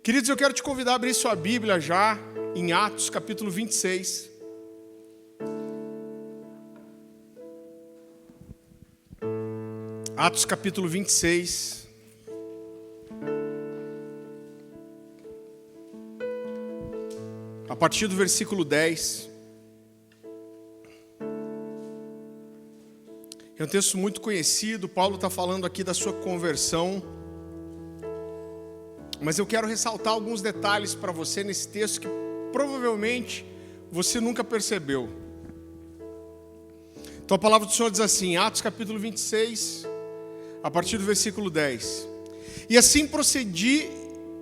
Queridos, eu quero te convidar a abrir sua Bíblia já em Atos, capítulo 26. Atos, capítulo 26. A partir do versículo 10. É um texto muito conhecido. Paulo está falando aqui da sua conversão. Mas eu quero ressaltar alguns detalhes para você nesse texto que provavelmente você nunca percebeu. Então a palavra do Senhor diz assim, Atos capítulo 26, a partir do versículo 10. E assim procedi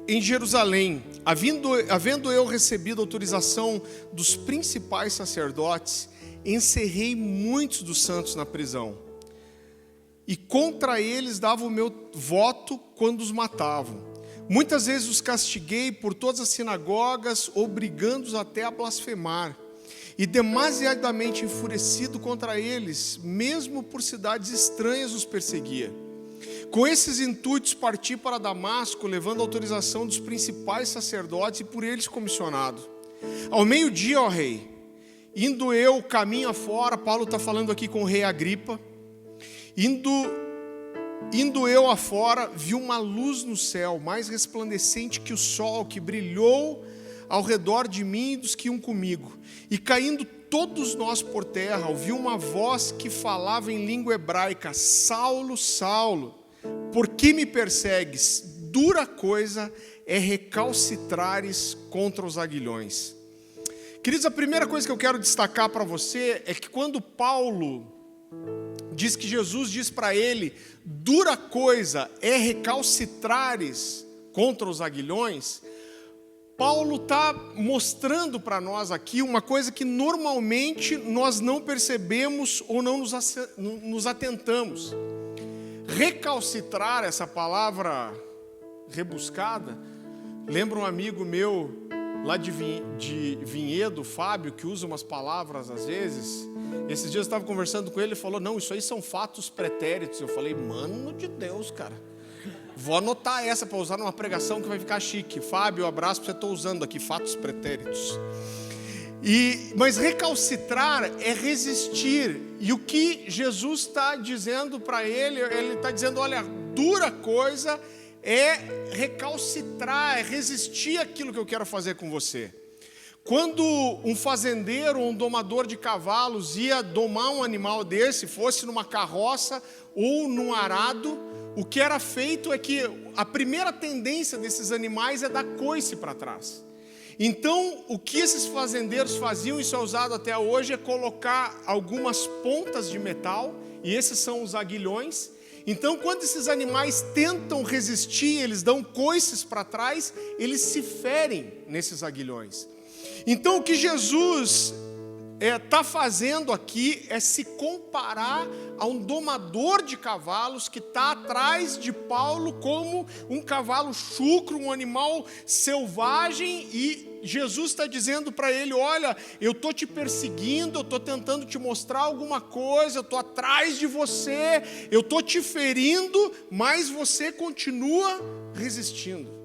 em Jerusalém, havendo eu recebido autorização dos principais sacerdotes, encerrei muitos dos santos na prisão. E contra eles dava o meu voto quando os matavam. Muitas vezes os castiguei por todas as sinagogas, obrigando-os até a blasfemar. E demasiadamente enfurecido contra eles, mesmo por cidades estranhas os perseguia. Com esses intuitos parti para Damasco, levando a autorização dos principais sacerdotes e por eles comissionado. Ao meio-dia, ó rei, indo eu caminho afora, Paulo está falando aqui com o rei Agripa, Indo eu afora, vi uma luz no céu, mais resplandecente que o sol, que brilhou ao redor de mim e dos que iam comigo. E caindo todos nós por terra, ouvi uma voz que falava em língua hebraica: Saulo, Saulo, por que me persegues? Dura coisa é recalcitrares contra os aguilhões. Queridos, a primeira coisa que eu quero destacar para você é que quando Paulo diz que Jesus diz para ele, dura coisa é recalcitrares contra os aguilhões, Paulo está mostrando para nós aqui uma coisa que normalmente nós não percebemos ou não nos atentamos. Recalcitrar, essa palavra rebuscada, lembra um amigo meu lá de Vinhedo, Fábio, que usa umas palavras às vezes. Esses dias eu estava conversando com ele, ele falou, não, isso aí são fatos pretéritos. Eu falei, mano de Deus, cara, vou anotar essa para usar numa pregação que vai ficar chique. Fábio, um abraço para você, estou usando aqui, fatos pretéritos. Mas recalcitrar é resistir, e o que Jesus está dizendo para ele está dizendo, olha, dura coisa é recalcitrar, é resistir àquilo que eu quero fazer com você. Quando um fazendeiro ou um domador de cavalos ia domar um animal desse, fosse numa carroça ou num arado, o que era feito é que a primeira tendência desses animais é dar coice para trás. Então, o que esses fazendeiros faziam, isso é usado até hoje, é colocar algumas pontas de metal, e esses são os aguilhões. Então, quando esses animais tentam resistir, eles dão coices para trás, eles se ferem nesses aguilhões. Então, o que Jesus está fazendo aqui é se comparar a um domador de cavalos que está atrás de Paulo como um cavalo chucro, um animal selvagem, e Jesus está dizendo para ele, olha, eu estou te perseguindo, eu estou tentando te mostrar alguma coisa, eu estou atrás de você, eu estou te ferindo, mas você continua resistindo.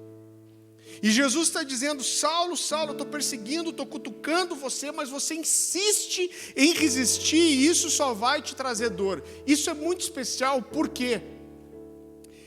E Jesus está dizendo, Saulo, Saulo, eu estou perseguindo, estou cutucando você, mas você insiste em resistir e isso só vai te trazer dor. Isso é muito especial, por quê?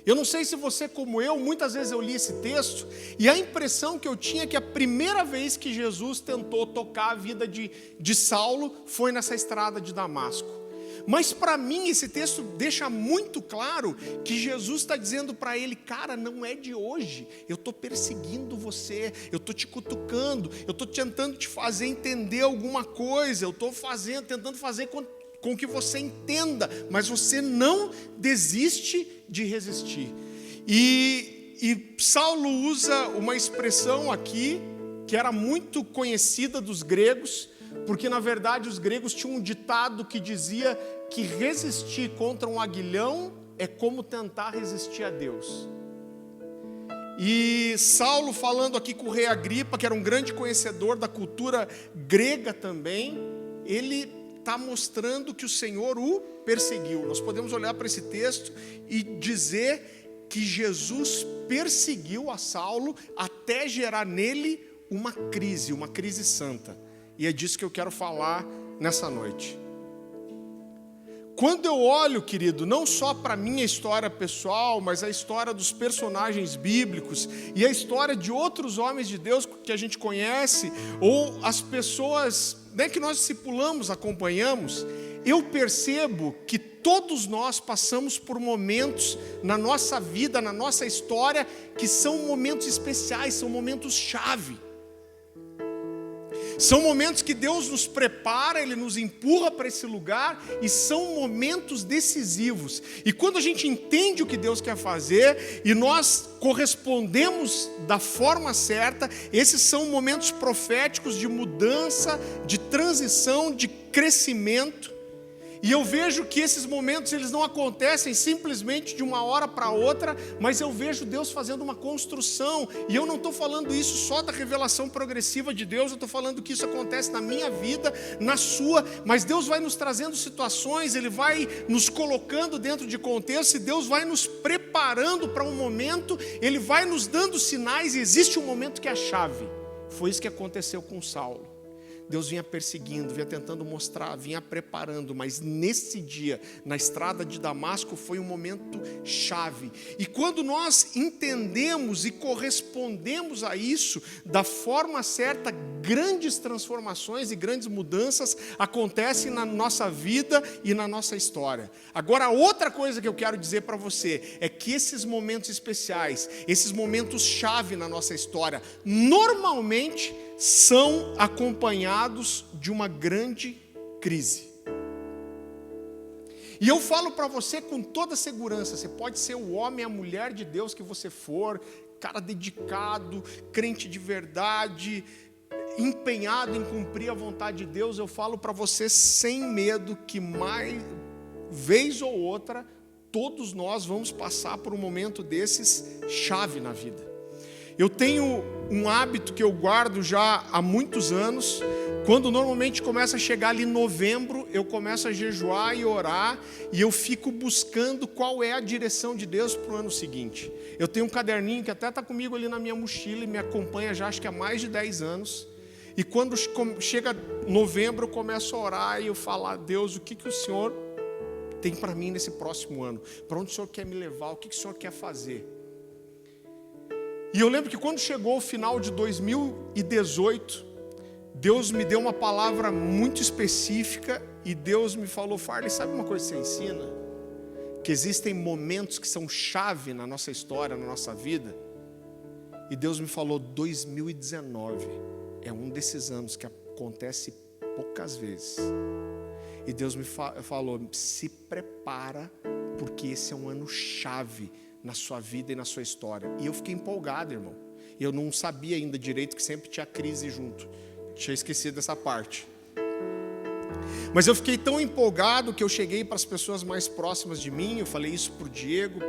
Eu não sei se você como eu, muitas vezes eu li esse texto e a impressão que eu tinha é que a primeira vez que Jesus tentou tocar a vida de Saulo foi nessa estrada de Damasco. Mas para mim esse texto deixa muito claro que Jesus está dizendo para ele, cara, não é de hoje, eu estou perseguindo você, eu estou te cutucando, eu estou tentando te fazer entender alguma coisa, eu estou tentando fazer com que você entenda, mas você não desiste de resistir. E Saulo usa uma expressão aqui que era muito conhecida dos gregos, porque na verdade os gregos tinham um ditado que dizia que resistir contra um aguilhão é como tentar resistir a Deus. E Saulo, falando aqui com o rei Agripa, que era um grande conhecedor da cultura grega também, ele está mostrando que o Senhor o perseguiu. Nós podemos olhar para esse texto e dizer que Jesus perseguiu a Saulo até gerar nele uma crise santa. E é disso que eu quero falar nessa noite. Quando eu olho, querido, não só para a minha história pessoal, mas a história dos personagens bíblicos e a história de outros homens de Deus que a gente conhece, ou as pessoas, né, que nós discipulamos, acompanhamos, eu percebo que todos nós passamos por momentos na nossa vida, na nossa história, que são momentos especiais, são momentos chave. São momentos que Deus nos prepara, Ele nos empurra para esse lugar, e são momentos decisivos. E quando a gente entende o que Deus quer fazer, e nós correspondemos da forma certa, esses são momentos proféticos de mudança, de transição, de crescimento. E eu vejo que esses momentos, eles não acontecem simplesmente de uma hora para outra, mas eu vejo Deus fazendo uma construção. E eu não estou falando isso só da revelação progressiva de Deus, eu estou falando que isso acontece na minha vida, na sua, mas Deus vai nos trazendo situações, Ele vai nos colocando dentro de contexto, e Deus vai nos preparando para um momento, Ele vai nos dando sinais, e existe um momento que é a chave. Foi isso que aconteceu com Saulo. Deus vinha perseguindo, vinha tentando mostrar, vinha preparando, mas nesse dia, na estrada de Damasco, foi um momento chave. E quando nós entendemos e correspondemos a isso da forma certa, grandes transformações e grandes mudanças acontecem na nossa vida e na nossa história. Agora, outra coisa que eu quero dizer para você é que esses momentos especiais, esses momentos chave na nossa história, normalmente são acompanhados de uma grande crise. E eu falo para você com toda segurança, você pode ser o homem, a mulher de Deus que você for, cara dedicado, crente de verdade, empenhado em cumprir a vontade de Deus, eu falo para você sem medo que mais vez ou outra, todos nós vamos passar por um momento desses chave na vida. Eu tenho um hábito que eu guardo já há muitos anos. Quando normalmente começa a chegar ali novembro, eu começo a jejuar e orar, e eu fico buscando qual é a direção de Deus para o ano seguinte. Eu tenho um caderninho que até está comigo ali na minha mochila e me acompanha já acho que há mais de 10 anos. E quando chega novembro, eu começo a orar e eu falo: Deus, o que o Senhor tem para mim nesse próximo ano? Para onde o Senhor quer me levar? O que o Senhor quer fazer? E eu lembro que quando chegou o final de 2018, Deus me deu uma palavra muito específica, e Deus me falou: Farley, sabe uma coisa que você ensina? Que existem momentos que são chave na nossa história, na nossa vida. E Deus me falou: 2019 é um desses anos que acontece poucas vezes. E Deus me falou: se prepara, porque esse é um ano chave na sua vida e na sua história. E eu fiquei empolgado, irmão. Eu não sabia ainda direito que sempre tinha crise junto. Tinha esquecido dessa parte. Mas eu fiquei tão empolgado que eu cheguei para as pessoas mais próximas de mim, eu falei isso para o Diego,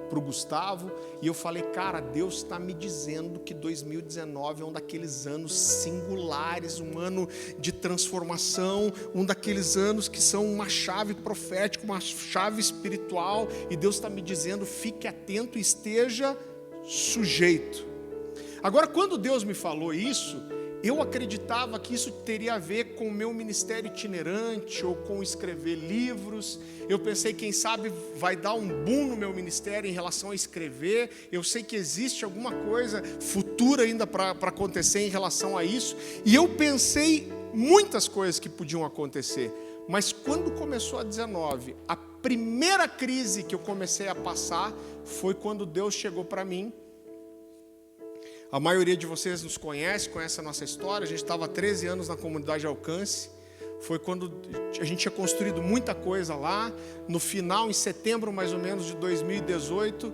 para o Gustavo, e eu falei: cara, Deus está me dizendo que 2019 é um daqueles anos singulares, um ano de transformação, um daqueles anos que são uma chave profética, uma chave espiritual, e Deus está me dizendo: fique atento e esteja sujeito. Agora, quando Deus me falou isso, eu acreditava que isso teria a ver com o meu ministério itinerante ou com escrever livros. Eu pensei, quem sabe vai dar um boom no meu ministério em relação a escrever. Eu sei que existe alguma coisa futura ainda para acontecer em relação a isso. E eu pensei muitas coisas que podiam acontecer. Mas quando começou a 19, a primeira crise que eu comecei a passar foi quando Deus chegou para mim. A maioria de vocês nos conhece a nossa história. A gente estava há 13 anos na comunidade Alcance. Foi quando a gente tinha construído muita coisa lá. No final, em setembro mais ou menos de 2018,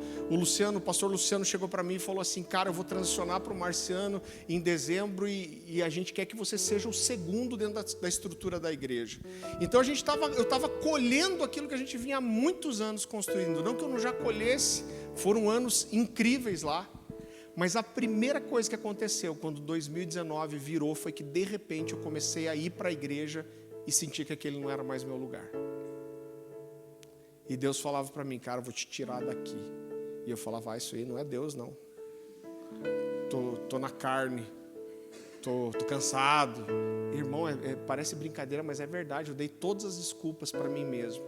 o pastor Luciano chegou para mim e falou assim: cara, eu vou transicionar para o Marciano em dezembro, e a gente quer que você seja o segundo dentro da estrutura da igreja. Então eu estava colhendo aquilo que a gente vinha há muitos anos construindo. Não que eu não já colhesse, foram anos incríveis lá. Mas a primeira coisa que aconteceu quando 2019 virou foi que de repente eu comecei a ir para a igreja e senti que aquele não era mais meu lugar. E Deus falava para mim: cara, eu vou te tirar daqui, E eu falava, isso aí não é Deus, não. Tô na carne, tô cansado. Irmão, parece brincadeira, mas é verdade. Eu dei todas as desculpas para mim mesmo.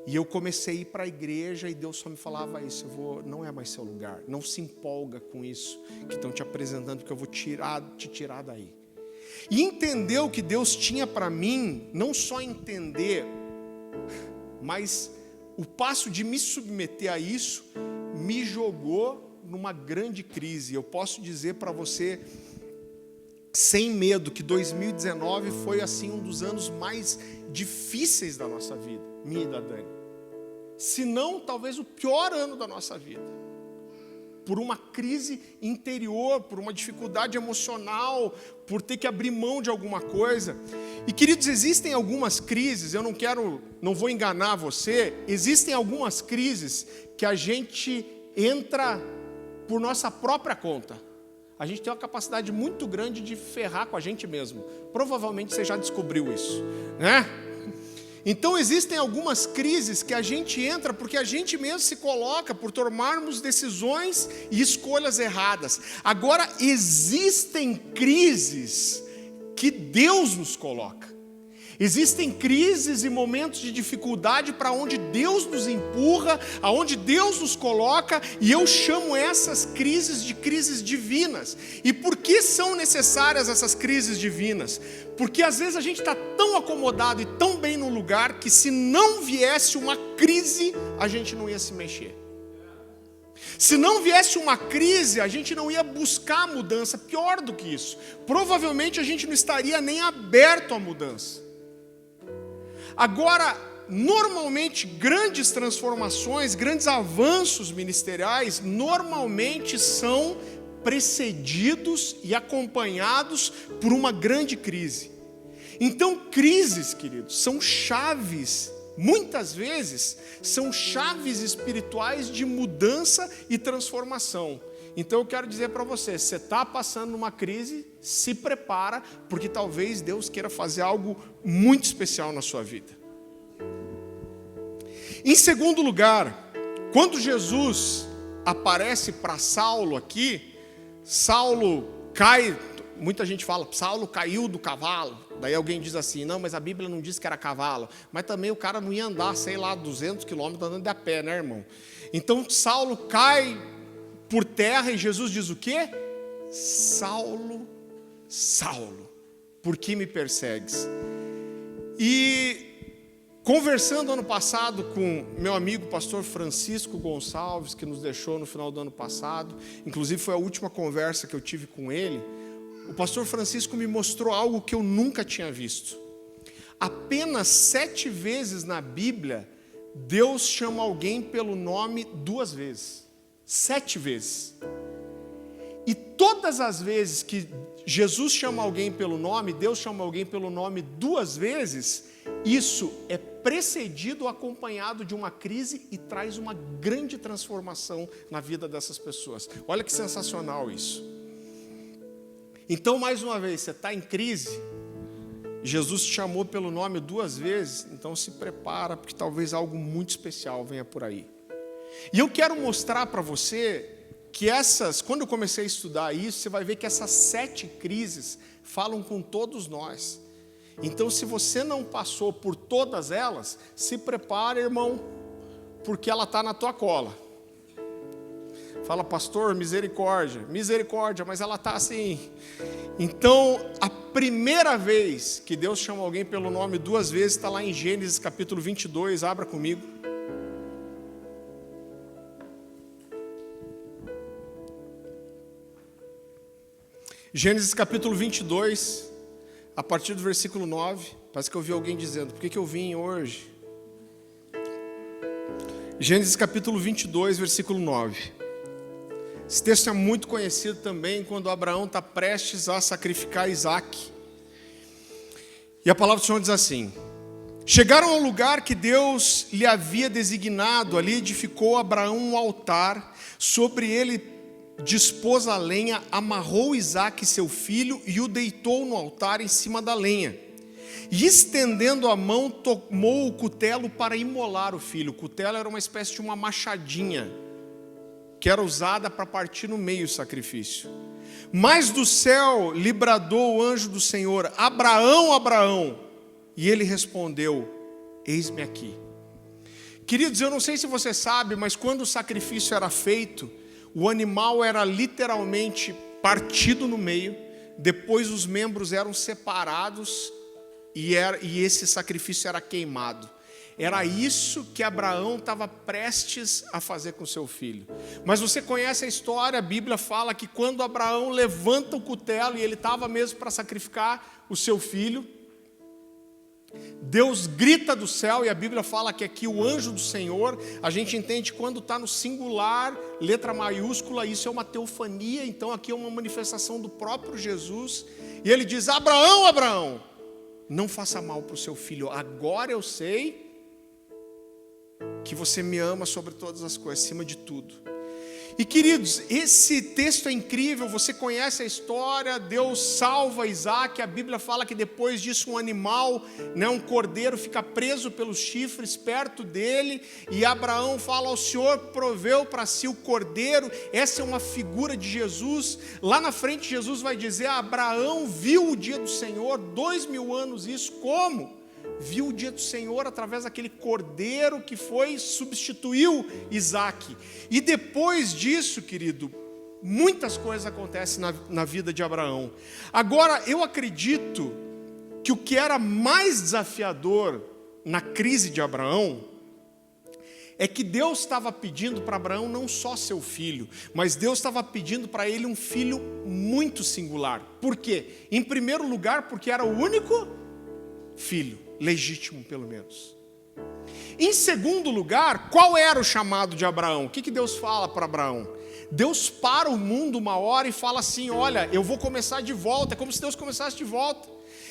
E eu comecei a ir para a igreja e Deus só me falava isso, não é mais seu lugar. Não se empolga com isso que estão te apresentando, porque eu vou te tirar daí. E entender o que Deus tinha para mim, não só entender, mas o passo de me submeter a isso, me jogou numa grande crise. Eu posso dizer para você, sem medo, que 2019 foi assim um dos anos mais difíceis da nossa vida, minha e da Dani. Se não, talvez o pior ano da nossa vida. Por uma crise interior, por uma dificuldade emocional, por ter que abrir mão de alguma coisa. E queridos, existem algumas crises, eu não vou enganar você, existem algumas crises que a gente entra por nossa própria conta. A gente tem uma capacidade muito grande de ferrar com a gente mesmo. Provavelmente você já descobriu isso, né? Então existem algumas crises que a gente entra porque a gente mesmo se coloca por tomarmos decisões e escolhas erradas. Agora, existem crises que Deus nos coloca. Existem crises e momentos de dificuldade para onde Deus nos empurra, aonde Deus nos coloca, e eu chamo essas crises de crises divinas. E por que são necessárias essas crises divinas? Porque às vezes a gente está tão acomodado e tão bem no lugar que se não viesse uma crise, a gente não ia se mexer. Se não viesse uma crise, a gente não ia buscar a mudança. Pior do que isso, provavelmente a gente não estaria nem aberto à mudança. Agora, normalmente, grandes transformações, grandes avanços ministeriais, normalmente são precedidos e acompanhados por uma grande crise. Então, crises, queridos, são chaves, muitas vezes, são chaves espirituais de mudança e transformação. Então eu quero dizer para você está passando numa crise, se prepara, porque talvez Deus queira fazer algo muito especial na sua vida. Em segundo lugar, quando Jesus aparece para Saulo aqui, Saulo cai, muita gente fala, Saulo caiu do cavalo, daí alguém diz assim, não, mas a Bíblia não diz que era cavalo, mas também o cara não ia andar, 200 quilômetros andando a pé, né, irmão? Então Saulo cai por terra e Jesus diz o quê? Saulo, Saulo, por que me persegues? E conversando ano passado com meu amigo pastor Francisco Gonçalves, que nos deixou no final do ano passado, inclusive foi a última conversa que eu tive com ele, o pastor Francisco me mostrou algo que eu nunca tinha visto. Apenas 7 vezes na Bíblia, Deus chama alguém pelo nome 2 vezes. 7 vezes. E todas as vezes que Jesus chama alguém pelo nome, Deus chama alguém pelo nome 2 vezes, isso é precedido ou acompanhado de uma crise e traz uma grande transformação na vida dessas pessoas. Olha que sensacional isso. Então, mais uma vez, você está em crise, Jesus te chamou pelo nome 2 vezes, então se prepara, porque talvez algo muito especial venha por aí. E eu quero mostrar para você que quando eu comecei a estudar isso, você vai ver que essas 7 crises falam com todos nós. Então, se você não passou por todas elas, se prepara, irmão, porque ela está na tua cola. Fala, pastor, misericórdia, mas ela está assim. Então, a primeira vez que Deus chama alguém pelo nome 2 vezes, está lá em Gênesis capítulo 22, abra comigo. Gênesis capítulo 22, a partir do versículo 9, parece que eu ouvi alguém dizendo, por que eu vim hoje? Gênesis capítulo 22, versículo 9. Esse texto é muito conhecido também quando Abraão está prestes a sacrificar Isaque. E a palavra do Senhor diz assim, chegaram ao lugar que Deus lhe havia designado, ali edificou Abraão um altar, sobre ele dispôs a lenha, amarrou Isaque seu filho e o deitou no altar em cima da lenha. E estendendo a mão, tomou o cutelo para imolar o filho. O cutelo era uma espécie de uma machadinha. que era usada para partir no meio o sacrifício. Mas do céu lhe bradou o anjo do Senhor: Abraão, Abraão. E ele respondeu: eis-me aqui. Queridos, eu não sei se você sabe, mas quando o sacrifício era feito, o animal era literalmente partido no meio, depois os membros eram separados e esse sacrifício era queimado. Era isso que Abraão estava prestes a fazer com seu filho. Mas você conhece a história, a Bíblia fala que quando Abraão levanta o cutelo, e ele estava mesmo para sacrificar o seu filho, Deus grita do céu, e a Bíblia fala que aqui o anjo do Senhor, a gente entende quando está no singular, letra maiúscula, isso é uma teofania, então aqui é uma manifestação do próprio Jesus, e ele diz: Abraão, Abraão, não faça mal para o seu filho, agora eu sei que você me ama sobre todas as coisas, acima de tudo. E queridos, esse texto é incrível, você conhece a história, Deus salva Isaac, a Bíblia fala que depois disso um animal, um cordeiro fica preso pelos chifres perto dele, e Abraão fala: ao Senhor proveu para si o cordeiro. Essa é uma figura de Jesus. Lá na frente Jesus vai dizer: Abraão viu o dia do Senhor, 2000 anos isso, como? Viu o dia do Senhor através daquele cordeiro que substituiu Isaac. E depois disso, querido, muitas coisas acontecem na vida de Abraão. Agora, eu acredito que o que era mais desafiador na crise de Abraão é que Deus estava pedindo para Abraão não só seu filho, mas Deus estava pedindo para ele um filho muito singular. Por quê? Em primeiro lugar, porque era o único filho, legítimo pelo menos. Em segundo lugar, qual era o chamado de Abraão? O que Deus fala para Abraão? Deus para o mundo uma hora e fala assim: olha, eu vou começar de volta. É como se Deus começasse de volta.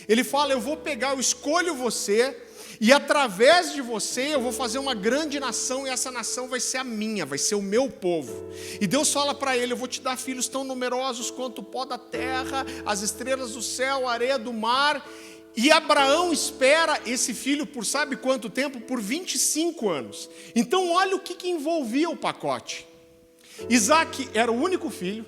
Ele fala: eu vou pegar, eu escolho você, e através de você eu vou fazer uma grande nação, e essa nação vai ser a minha, vai ser o meu povo. E Deus fala para ele: eu vou te dar filhos tão numerosos quanto o pó da terra, as estrelas do céu, a areia do mar. E Abraão espera esse filho por sabe quanto tempo? Por 25 anos. Então olha o que envolvia o pacote. Isaac era o único filho.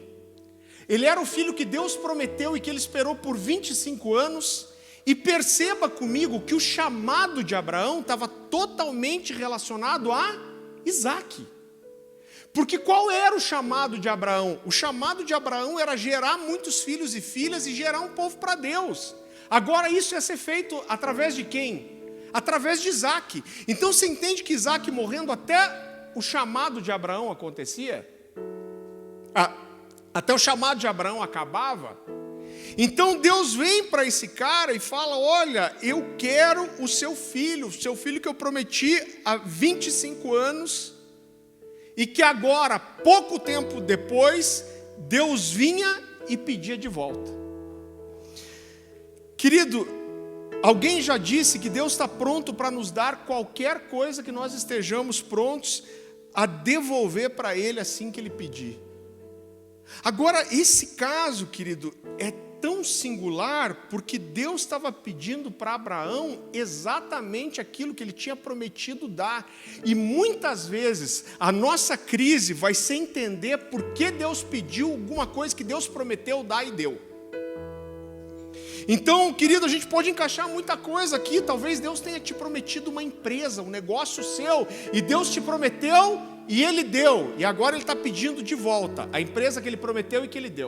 Ele era o filho que Deus prometeu e que ele esperou por 25 anos. E perceba comigo que o chamado de Abraão estava totalmente relacionado a Isaac. Porque qual era o chamado de Abraão? O chamado de Abraão era gerar muitos filhos e filhas e gerar um povo para Deus. Agora isso ia ser feito através de quem? Através de Isaac. Então você entende que Isaac morrendo, até o chamado de Abraão acontecia? Até o chamado de Abraão acabava? Então Deus vem para esse cara e fala: olha, eu quero o seu filho que eu prometi há 25 anos, e que agora, pouco tempo depois, Deus vinha e pedia de volta. Querido, alguém já disse que Deus está pronto para nos dar qualquer coisa que nós estejamos prontos a devolver para Ele assim que Ele pedir. Agora, esse caso, querido, é tão singular porque Deus estava pedindo para Abraão exatamente aquilo que Ele tinha prometido dar. E muitas vezes a nossa crise vai ser entender por que Deus pediu alguma coisa que Deus prometeu dar e deu. Então, querido, a gente pode encaixar muita coisa aqui. Talvez Deus tenha te prometido uma empresa, um negócio seu, e Deus te prometeu e Ele deu, e agora Ele está pedindo de volta a empresa que Ele prometeu e que Ele deu.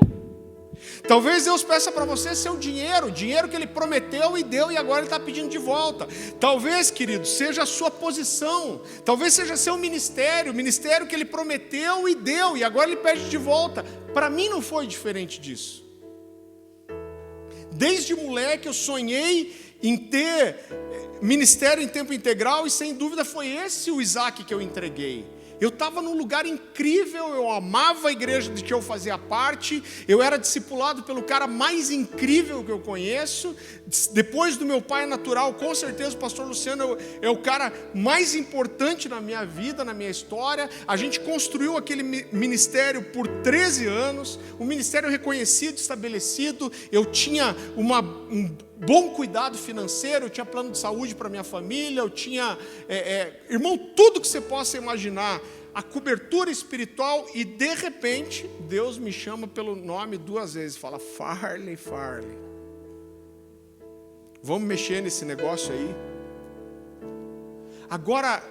Talvez Deus peça para você seu dinheiro, dinheiro que Ele prometeu e deu, e agora Ele está pedindo de volta. Talvez, querido, seja a sua posição, talvez seja seu ministério, o ministério que Ele prometeu e deu, e agora Ele pede de volta. Para mim não foi diferente disso. Desde moleque eu sonhei em ter ministério em tempo integral, e sem dúvida foi esse o Isaac que eu entreguei. Eu estava num lugar incrível, eu amava a igreja de que eu fazia parte, eu era discipulado pelo cara mais incrível que eu conheço. Depois do meu pai natural, com certeza o pastor Luciano é o cara mais importante na minha vida, na minha história. A gente construiu aquele ministério por 13 anos, um ministério reconhecido, estabelecido. Eu tinha um bom cuidado financeiro, eu tinha plano de saúde para minha família, eu tinha, irmão, tudo que você possa imaginar. a cobertura espiritual e de repente Deus me chama pelo nome 2 vezes, fala Farley, vamos mexer nesse negócio aí. Agora,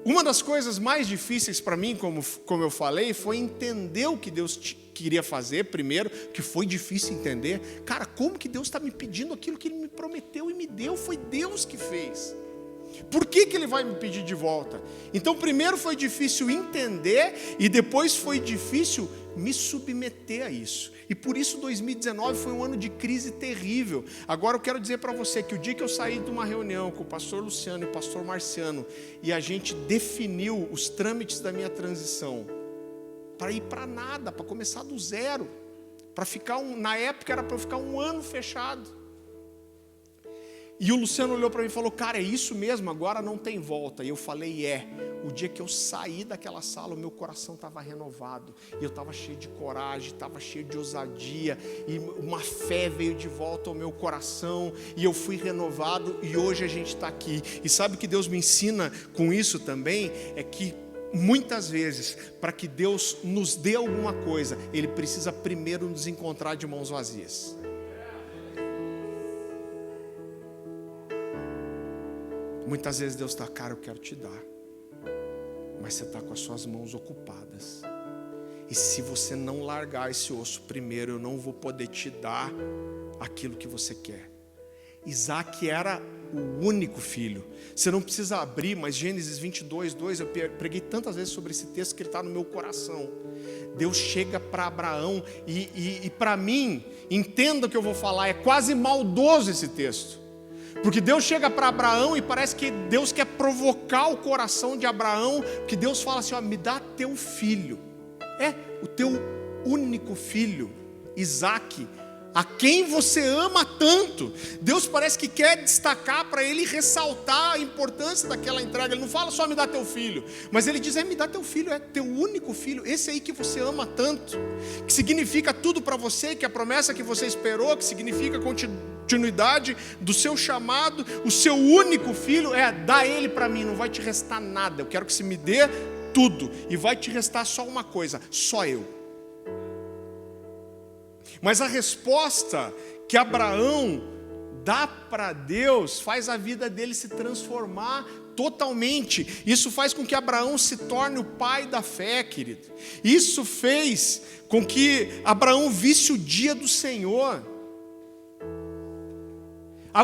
uma das coisas mais difíceis para mim, como eu falei, foi entender o que Deus queria fazer primeiro, que foi difícil entender. Cara, como que Deus está me pedindo aquilo que Ele me prometeu e me deu? Foi Deus que fez. Por que Ele vai me pedir de volta? Então, primeiro foi difícil entender e depois foi difícil me submeter a isso. E por isso 2019 foi um ano de crise terrível. Agora eu quero dizer para você que o dia que eu saí de uma reunião com o pastor Luciano e o pastor Marciano e a gente definiu os trâmites da minha transição, para ir para nada, para começar do zero, para ficar na época era para eu ficar 1 ano fechado. E o Luciano olhou para mim e falou, cara, é isso mesmo, agora não tem volta. E eu falei, o dia que eu saí daquela sala, o meu coração estava renovado, e eu estava cheio de coragem, estava cheio de ousadia, e uma fé veio de volta ao meu coração, e eu fui renovado, e hoje a gente está aqui. E sabe o que Deus me ensina com isso também? É que muitas vezes, para que Deus nos dê alguma coisa, Ele precisa primeiro nos encontrar de mãos vazias. Muitas vezes Deus está, cara, eu quero te dar, mas você está com as suas mãos ocupadas. E se você não largar esse osso primeiro, eu não vou poder te dar aquilo que você quer. Isaac era o único filho. Você não precisa abrir, mas Gênesis 22:2, eu preguei tantas vezes sobre esse texto que ele está no meu coração. Deus chega para Abraão e para mim, entenda o que eu vou falar, é quase maldoso esse texto. Porque Deus chega para Abraão e parece que Deus quer provocar o coração de Abraão, porque Deus fala assim, me dá teu filho, o teu único filho, Isaac, a quem você ama tanto. Deus parece que quer destacar para ele, ressaltar a importância daquela entrega. Ele não fala só me dá teu filho, mas ele diz, me dá teu filho, é teu único filho, esse aí que você ama tanto, que significa tudo para você, que é a promessa que você esperou, que significa continuidade do seu chamado, o seu único filho, dá ele para mim, não vai te restar nada, eu quero que você me dê tudo, e vai te restar só uma coisa, só eu. Mas a resposta que Abraão dá para Deus faz a vida dele se transformar totalmente. Isso faz com que Abraão se torne o pai da fé, querido. Isso fez com que Abraão visse o dia do Senhor.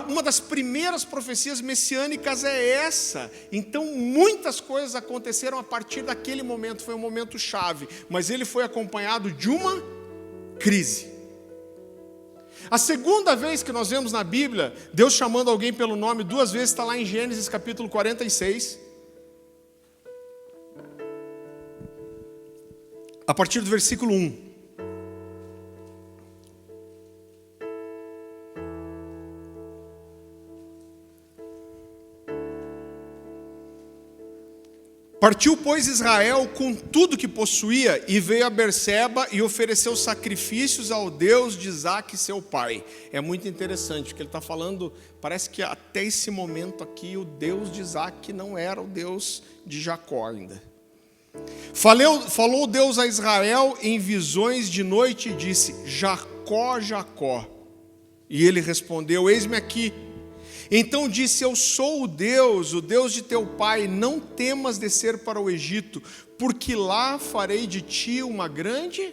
Uma das primeiras profecias messiânicas é essa. Então muitas coisas aconteceram a partir daquele momento. Foi um momento chave, mas ele foi acompanhado de uma crise. A segunda vez que nós vemos na Bíblia Deus chamando alguém pelo nome 2 vezes, está lá em Gênesis capítulo 46, a partir do versículo 1. Partiu, pois, Israel com tudo que possuía e veio a Berseba e ofereceu sacrifícios ao Deus de Isaac, seu pai. É muito interessante, porque ele está falando, parece que até esse momento aqui o Deus de Isaac não era o Deus de Jacó ainda. Falou Deus a Israel em visões de noite e disse, Jacó, Jacó. E ele respondeu, eis-me aqui. Então disse, eu sou o Deus de teu pai, não temas descer para o Egito, porque lá farei de ti uma grande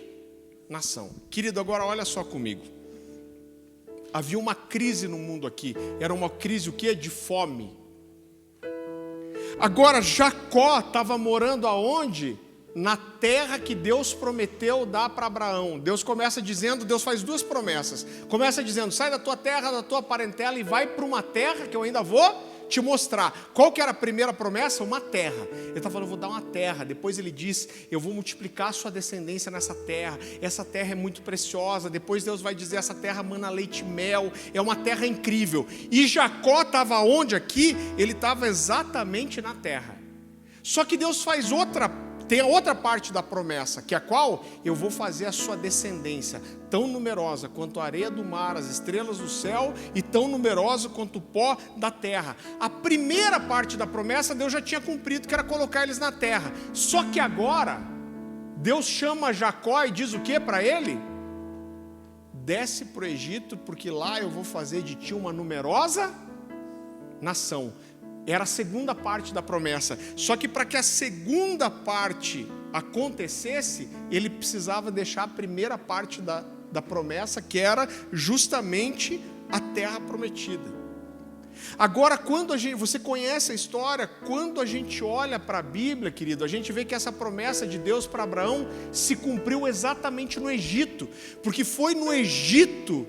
nação. Querido, agora olha só comigo. Havia uma crise no mundo aqui, era uma crise o quê? De fome. Agora Jacó estava morando aonde? Na terra que Deus prometeu dar para Abraão. Deus começa dizendo, Deus faz 2 promessas. Começa dizendo, sai da tua terra, da tua parentela e vai para uma terra que eu ainda vou te mostrar. Qual que era a primeira promessa? Uma terra. Ele está falando, eu vou dar uma terra. Depois ele diz, eu vou multiplicar a sua descendência nessa terra. Essa terra é muito preciosa. Depois Deus vai dizer, essa terra mana leite e mel. É uma terra incrível. E Jacó estava onde aqui? Ele estava exatamente na terra. Só que Deus faz outra tem a outra parte da promessa, que é a qual eu vou fazer a sua descendência tão numerosa quanto a areia do mar, as estrelas do céu, e tão numerosa quanto o pó da terra. A primeira parte da promessa Deus já tinha cumprido, que era colocar eles na terra. Só que agora Deus chama Jacó e diz o que para ele? Desce para o Egito, porque lá eu vou fazer de ti uma numerosa nação. Era a segunda parte da promessa. Só que para que a segunda parte acontecesse, ele precisava deixar a primeira parte da promessa, que era justamente a terra prometida. Agora, quando você conhece a história, quando a gente olha para a Bíblia, querido, a gente vê que essa promessa de Deus para Abraão se cumpriu exatamente no Egito, porque foi no Egito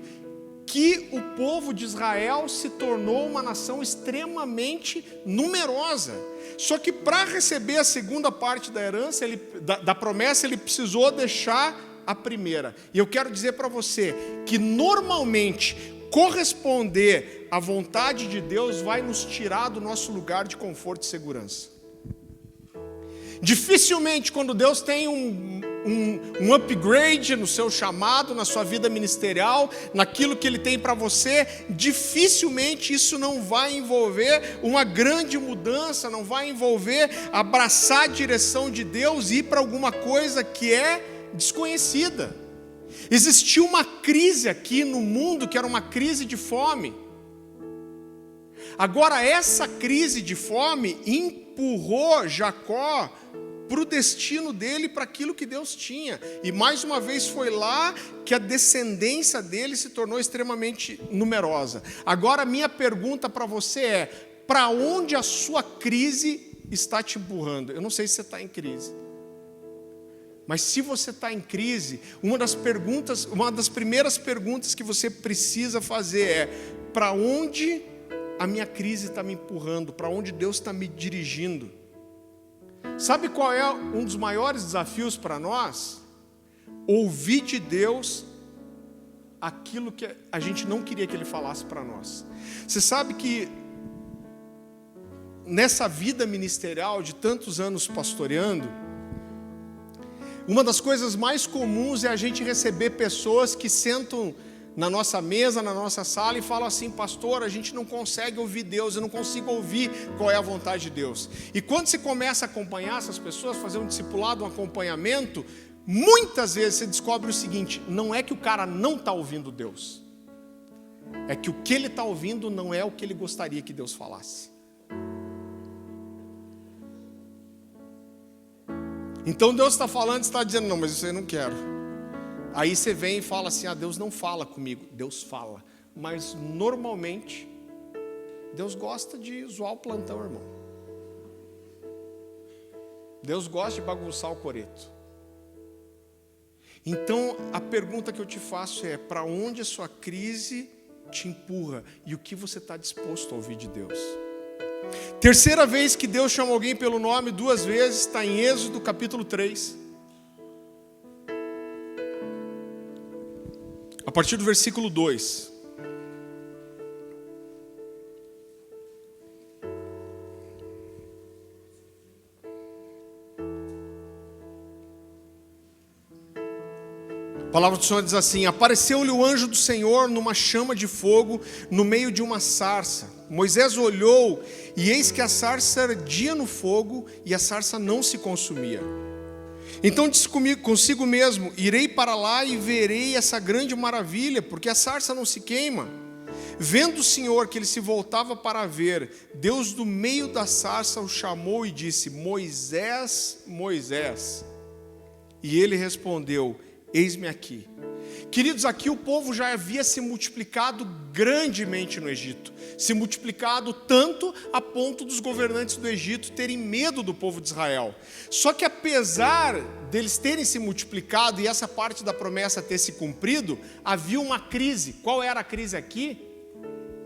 que o povo de Israel se tornou uma nação extremamente numerosa. Só que para receber a segunda parte da herança, da promessa, ele precisou deixar a primeira. E eu quero dizer para você que normalmente corresponder à vontade de Deus vai nos tirar do nosso lugar de conforto e segurança. Dificilmente, quando Deus tem um upgrade no seu chamado, na sua vida ministerial, naquilo que Ele tem para você, dificilmente isso não vai envolver uma grande mudança, não vai envolver abraçar a direção de Deus e ir para alguma coisa que é desconhecida. Existiu uma crise aqui no mundo que era uma crise de fome. Agora, essa crise de fome empurrou Jacó para o destino dele, para aquilo que Deus tinha. E mais uma vez foi lá que a descendência dele se tornou extremamente numerosa. Agora, a minha pergunta para você é: para onde a sua crise está te empurrando? Eu não sei se você está em crise. Mas se você está em crise, uma das primeiras perguntas que você precisa fazer é: para onde a minha crise está me empurrando? Para onde Deus está me dirigindo? Sabe qual é um dos maiores desafios para nós? Ouvir de Deus aquilo que a gente não queria que Ele falasse para nós. Você sabe que nessa vida ministerial de tantos anos pastoreando, uma das coisas mais comuns é a gente receber pessoas que sentam na nossa mesa, na nossa sala e falam assim: pastor, a gente não consegue ouvir Deus, eu não consigo ouvir qual é a vontade de Deus. E quando você começa a acompanhar essas pessoas, fazer um discipulado, um acompanhamento, muitas vezes você descobre o seguinte: não é que o cara não está ouvindo Deus, é que o que ele está ouvindo não é o que ele gostaria que Deus falasse. Então Deus está falando, você está dizendo: não, mas isso eu não quero. Aí você vem e fala assim: Deus não fala comigo. Deus fala, mas normalmente Deus gosta de zoar o plantão, irmão. Deus gosta de bagunçar o coreto. Então a pergunta que eu te faço é: para onde a sua crise te empurra e o que você está disposto a ouvir de Deus? Terceira vez que Deus chama alguém pelo nome, 2 vezes, está em Êxodo capítulo 3. A partir do versículo 2. A palavra do Senhor diz assim: apareceu-lhe o anjo do Senhor numa chama de fogo no meio de uma sarça. Moisés olhou e eis que a sarça ardia no fogo e a sarça não se consumia. Então disse consigo mesmo: irei para lá e verei essa grande maravilha, porque a sarça não se queima. Vendo o Senhor que ele se voltava para ver, Deus do meio da sarça o chamou e disse: Moisés, Moisés. E ele respondeu: eis-me aqui. Queridos, aqui o povo já havia se multiplicado grandemente no Egito. Se multiplicado tanto a ponto dos governantes do Egito terem medo do povo de Israel. Só que apesar deles terem se multiplicado e essa parte da promessa ter se cumprido, havia uma crise. Qual era a crise aqui?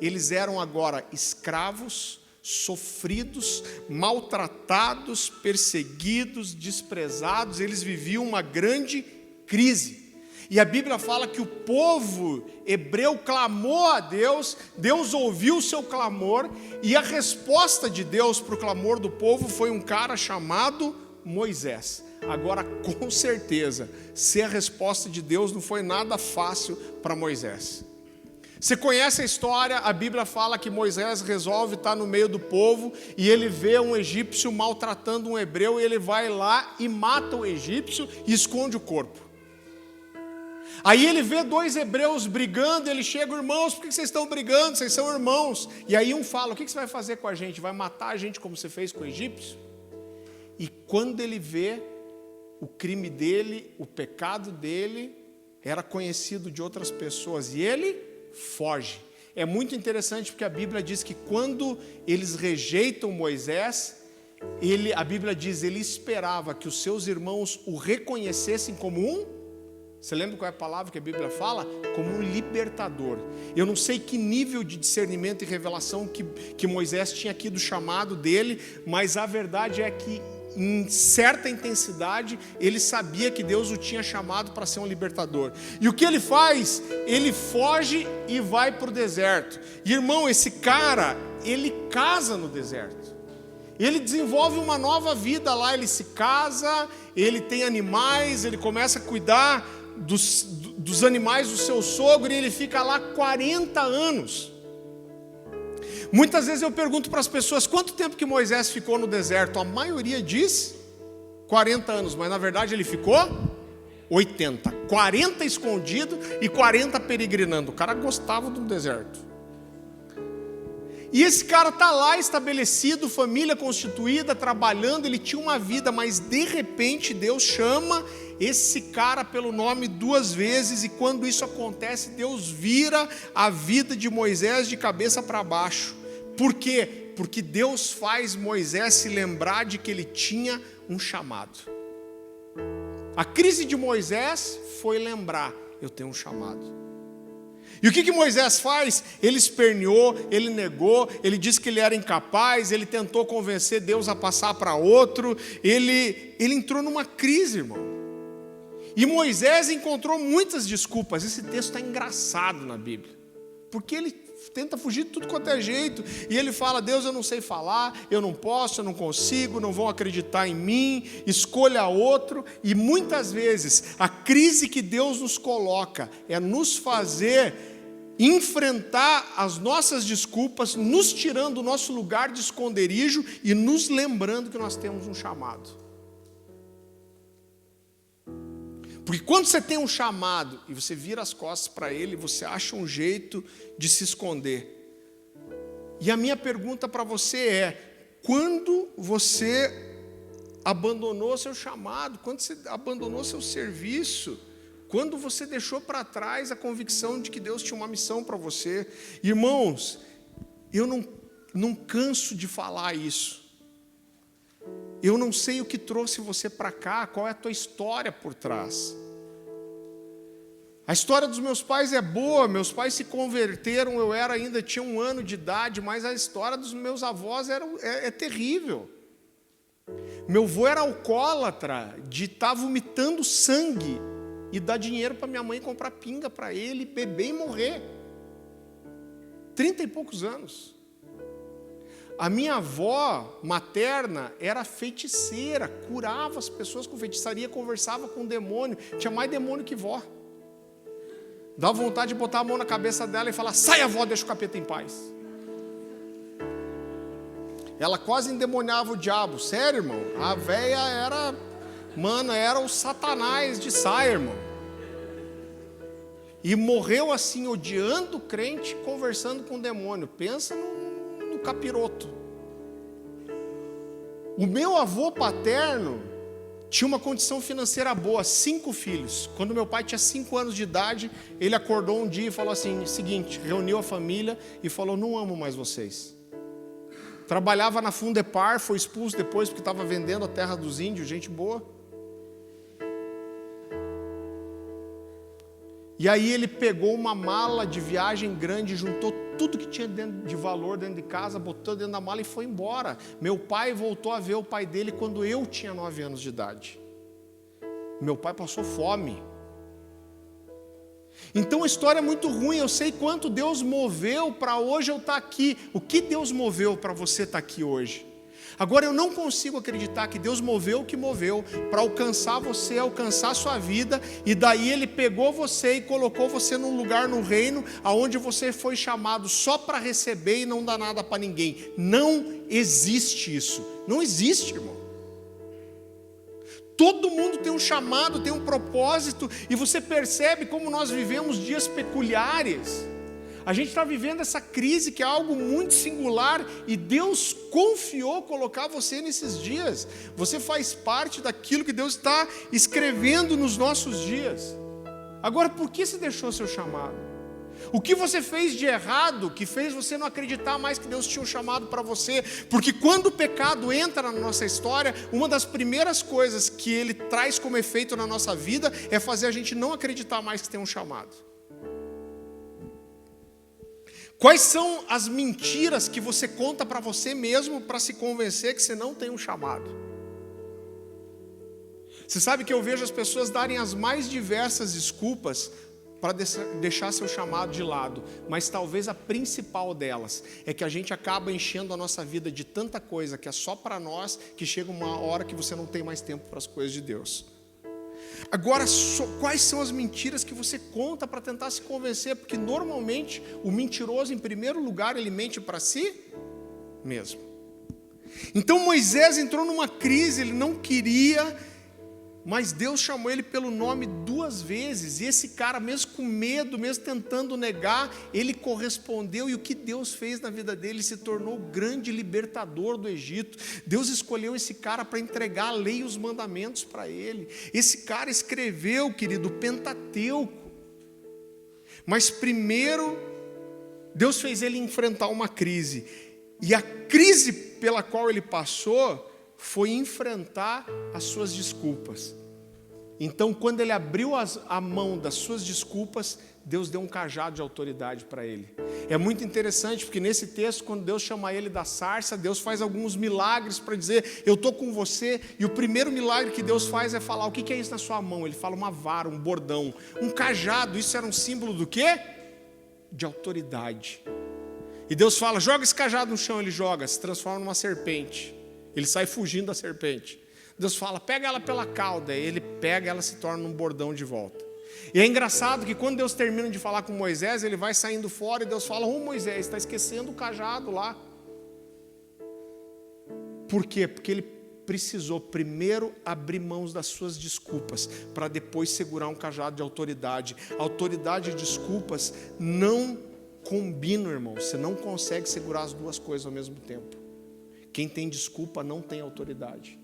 Eles eram agora escravos, sofridos, maltratados, perseguidos, desprezados. Eles viviam uma grande crise. E a Bíblia fala que o povo hebreu clamou a Deus, Deus ouviu o seu clamor, e a resposta de Deus para o clamor do povo foi um cara chamado Moisés. Agora, com certeza, se a resposta de Deus não foi nada fácil para Moisés. Você conhece a história, a Bíblia fala que Moisés resolve estar no meio do povo e ele vê um egípcio maltratando um hebreu e ele vai lá e mata o egípcio e esconde o corpo. Aí ele vê 2 hebreus brigando, ele chega: irmãos, por que vocês estão brigando? Vocês são irmãos. E aí um fala: o que você vai fazer com a gente? Vai matar a gente como você fez com o egípcio? E quando ele vê o crime dele, o pecado dele, era conhecido de outras pessoas e ele foge. É muito interessante porque a Bíblia diz que quando eles rejeitam Moisés, a Bíblia diz, ele esperava que os seus irmãos o reconhecessem como você lembra qual é a palavra que a Bíblia fala? Como um libertador. Eu não sei que nível de discernimento e revelação que Moisés tinha aqui do chamado dele, mas a verdade é que em certa intensidade, ele sabia que Deus o tinha chamado para ser um libertador. E o que ele faz? Ele foge e vai para o deserto. E irmão, esse cara, ele casa no deserto. Ele desenvolve uma nova vida lá, ele se casa, ele tem animais, ele começa a cuidar dos animais do seu sogro e ele fica lá 40 anos. Muitas vezes eu pergunto para as pessoas, quanto tempo que Moisés ficou no deserto? A maioria diz 40 anos, mas na verdade ele ficou 80. 40 escondido e 40 peregrinando. O cara gostava do deserto. E esse cara está lá estabelecido, família constituída, trabalhando, ele tinha uma vida, mas de repente Deus chama esse cara pelo nome 2 vezes, e quando isso acontece, Deus vira a vida de Moisés de cabeça para baixo. Por quê? Porque Deus faz Moisés se lembrar de que ele tinha um chamado. A crise de Moisés foi lembrar: eu tenho um chamado. E o que Moisés faz? Ele esperneou, ele negou, ele disse que ele era incapaz, ele tentou convencer Deus a passar para outro, ele entrou numa crise, irmão. E Moisés encontrou muitas desculpas. Esse texto está engraçado na Bíblia, porque ele tenta fugir de tudo quanto é jeito, e ele fala: Deus, eu não sei falar, eu não posso, eu não consigo, não vão acreditar em mim, escolha outro. E muitas vezes a crise que Deus nos coloca é nos fazer enfrentar as nossas desculpas, nos tirando do nosso lugar de esconderijo e nos lembrando que nós temos um chamado. Porque quando você tem um chamado e você vira as costas para ele, você acha um jeito de se esconder. E a minha pergunta para você é: quando você abandonou seu chamado? Quando você abandonou seu serviço? Quando você deixou para trás a convicção de que Deus tinha uma missão para você? Irmãos, eu não canso de falar isso. Eu não sei o que trouxe você para cá, qual é a tua história por trás. A história dos meus pais é boa, meus pais se converteram, eu tinha 1 ano de idade, mas a história dos meus avós é terrível. Meu avô era alcoólatra, de estar vomitando sangue e dar dinheiro para minha mãe comprar pinga para ele, beber e morrer. 30 e poucos anos. A minha avó materna era feiticeira, curava as pessoas com feitiçaria, conversava com o demônio, tinha mais demônio que vó. Dá vontade de botar a mão na cabeça dela e falar: sai, avó, deixa o capeta em paz. Ela quase endemoniava o diabo. Sério, irmão, a véia era o satanás de saia, irmão. E morreu assim, odiando o crente, conversando com o demônio. Pensa no capiroto. O meu avô paterno tinha uma condição financeira boa, 5 filhos. Quando meu pai tinha 5 anos de idade, ele acordou um dia e falou assim, seguinte, reuniu a família e falou: não amo mais vocês. Trabalhava na Fundepar, foi expulso depois porque estava vendendo a terra dos índios, gente boa. E aí ele pegou uma mala de viagem grande, juntou tudo que tinha de valor dentro de casa, botou dentro da mala e foi embora. Meu pai voltou a ver o pai dele quando eu tinha 9 anos de idade. Meu pai passou fome. Então a história é muito ruim, eu sei quanto Deus moveu para hoje eu estar aqui. O que Deus moveu para você estar aqui hoje? Agora eu não consigo acreditar que Deus moveu o que moveu para alcançar você, alcançar a sua vida, e daí Ele pegou você e colocou você num lugar no reino aonde você foi chamado só para receber e não dar nada para ninguém. Não existe isso. Não existe, irmão. Todo mundo tem um chamado, tem um propósito, e você percebe como nós vivemos dias peculiares. A gente está vivendo essa crise que é algo muito singular, e Deus confiou colocar você nesses dias. Você faz parte daquilo que Deus está escrevendo nos nossos dias. Agora, por que você deixou seu chamado? O que você fez de errado que fez você não acreditar mais que Deus tinha um chamado para você? Porque quando o pecado entra na nossa história, uma das primeiras coisas que ele traz como efeito na nossa vida é fazer a gente não acreditar mais que tem um chamado. Quais são as mentiras que você conta para você mesmo para se convencer que você não tem um chamado? Você sabe que eu vejo as pessoas darem as mais diversas desculpas para deixar seu chamado de lado, mas talvez a principal delas é que a gente acaba enchendo a nossa vida de tanta coisa que é só para nós, que chega uma hora que você não tem mais tempo para as coisas de Deus. Agora, quais são as mentiras que você conta para tentar se convencer? Porque normalmente o mentiroso, em primeiro lugar, ele mente para si mesmo. Então Moisés entrou numa crise, ele não queria, mas Deus chamou ele pelo nome 2 vezes, e esse cara, mesmo com medo, mesmo tentando negar, ele correspondeu, e o que Deus fez na vida dele? Ele se tornou o grande libertador do Egito. Deus escolheu esse cara para entregar a lei e os mandamentos para ele. Esse cara escreveu, querido, o Pentateuco. Mas primeiro, Deus fez ele enfrentar uma crise, e a crise pela qual ele passou foi enfrentar as suas desculpas. Então, quando ele abriu a mão das suas desculpas, Deus deu um cajado de autoridade para ele. É muito interessante, porque nesse texto, quando Deus chama ele da sarça, Deus faz alguns milagres para dizer, eu estou com você, e o primeiro milagre que Deus faz é falar, o que é isso na sua mão? Ele fala uma vara, um bordão, um cajado. Isso era um símbolo do quê? De autoridade. E Deus fala, joga esse cajado no chão. Ele joga, se transforma numa serpente. Ele sai fugindo da serpente. Deus fala, pega ela pela cauda. Ele pega, ela se torna um bordão de volta. E é engraçado que quando Deus termina de falar com Moisés, ele vai saindo fora e Deus fala, Moisés, está esquecendo o cajado lá. Por quê? Porque ele precisou primeiro abrir mãos das suas desculpas, para depois segurar um cajado de autoridade. Autoridade e desculpas não combinam, irmão. Você não consegue segurar as duas coisas ao mesmo tempo. Quem tem desculpa não tem autoridade.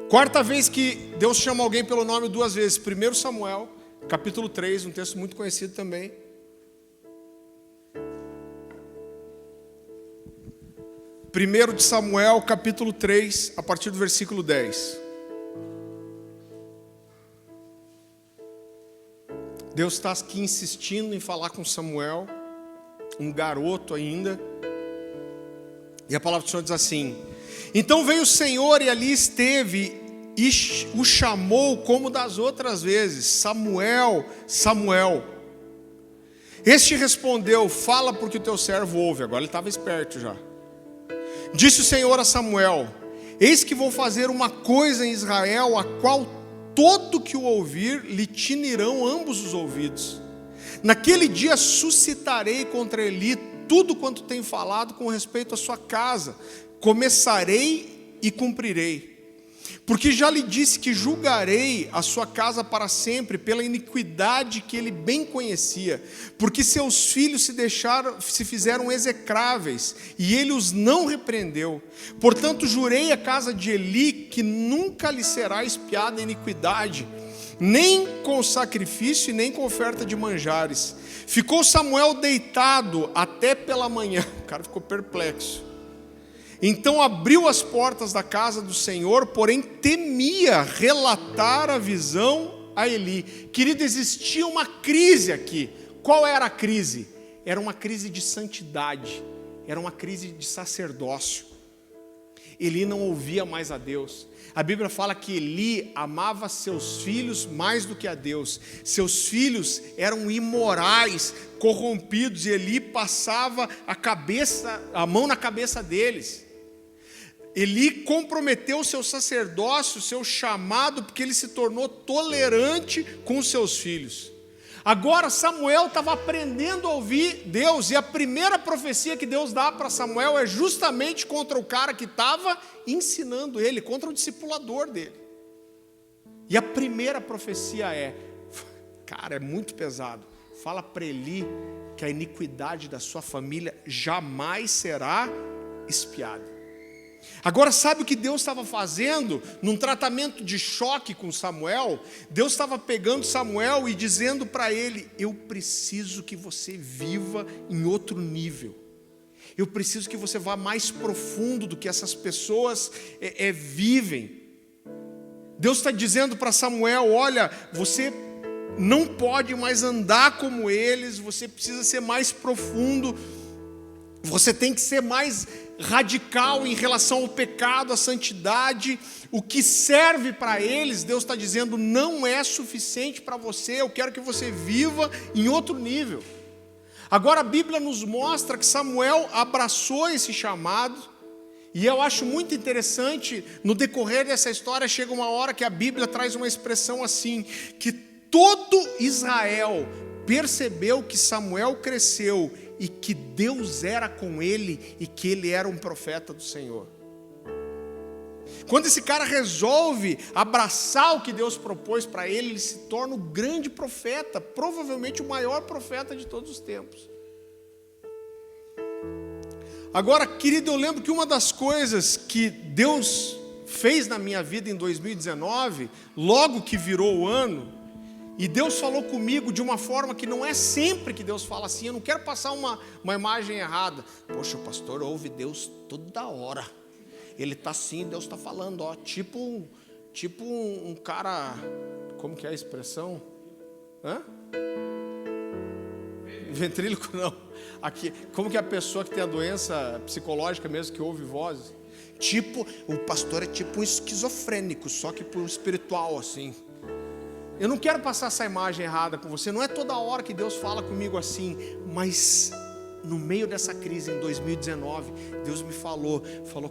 Quarta vez que Deus chama alguém pelo nome 2 vezes. 1 Samuel, capítulo 3, um texto muito conhecido também. Primeiro de Samuel, capítulo 3, a partir do versículo 10. Deus está aqui insistindo em falar com Samuel, um garoto ainda. E a palavra do Senhor diz assim, então veio o Senhor e ali esteve e o chamou como das outras vezes, Samuel, Samuel. Este respondeu, fala porque o teu servo ouve. Agora ele estava esperto já. Disse o Senhor a Samuel, eis que vou fazer uma coisa em Israel, a qual todo que o ouvir lhe tinirão ambos os ouvidos. Naquele dia suscitarei contra Eli tudo quanto tenho falado com respeito à sua casa, começarei e cumprirei. Porque já lhe disse que julgarei a sua casa sempre pela iniquidade que ele bem conhecia, porque seus filhos se fizeram execráveis, e ele os não repreendeu. Portanto, jurei à casa de Eli que nunca lhe será espiada a iniquidade, nem com sacrifício e nem com oferta de manjares. Ficou Samuel deitado até pela manhã. O cara ficou perplexo. Então abriu as portas da casa do Senhor, porém temia relatar a visão a Eli. Querido, existia uma crise aqui. Qual era a crise? Era uma crise de santidade. Era uma crise de sacerdócio. Eli não ouvia mais a Deus. A Bíblia fala que Eli amava seus filhos mais do que a Deus. Seus filhos eram imorais, corrompidos, e Eli passava a mão na cabeça deles. Eli comprometeu o seu sacerdócio, o seu chamado, porque ele se tornou tolerante com os seus filhos. Agora Samuel estava aprendendo a ouvir Deus, e a primeira profecia que Deus dá para Samuel é justamente contra o cara que estava ensinando ele, contra o discipulador dele. E a primeira profecia cara, é muito pesado, fala para Eli que a iniquidade da sua família jamais será expiada. Agora, sabe o que Deus estava fazendo? Num tratamento de choque com Samuel, Deus estava pegando Samuel e dizendo para ele: eu preciso que você viva em outro nível. Eu preciso que você vá mais profundo do que essas pessoas vivem. Deus está dizendo para Samuel: olha, você não pode mais andar como eles, você precisa ser mais profundo, você tem que ser mais radical em relação ao pecado, à santidade. O que serve para eles, Deus está dizendo, não é suficiente para você. Eu quero que você viva em outro nível. Agora a Bíblia nos mostra que Samuel abraçou esse chamado, e eu acho muito interessante, no decorrer dessa história, chega uma hora que a Bíblia traz uma expressão assim, que todo Israel percebeu que Samuel cresceu e que Deus era com ele e que ele era um profeta do Senhor. Quando esse cara resolve abraçar o que Deus propôs para ele, ele se torna um grande profeta, provavelmente o maior profeta de todos os tempos. Agora, querido, eu lembro que uma das coisas que Deus fez na minha vida em 2019, logo que virou o ano, e Deus falou comigo de uma forma que não é sempre que Deus fala assim. Eu não quero passar uma imagem errada. Poxa, o pastor ouve Deus toda hora. Ele está assim, Deus está falando, ó, tipo um cara, como que é a expressão? Ventríloco não. Aqui, como que é a pessoa que tem a doença psicológica mesmo, que ouve vozes? Tipo, o pastor é tipo um esquizofrênico, só que por espiritual assim. Eu não quero passar essa imagem errada com você, não é toda hora que Deus fala comigo assim, mas no meio dessa crise em 2019, Deus me falou,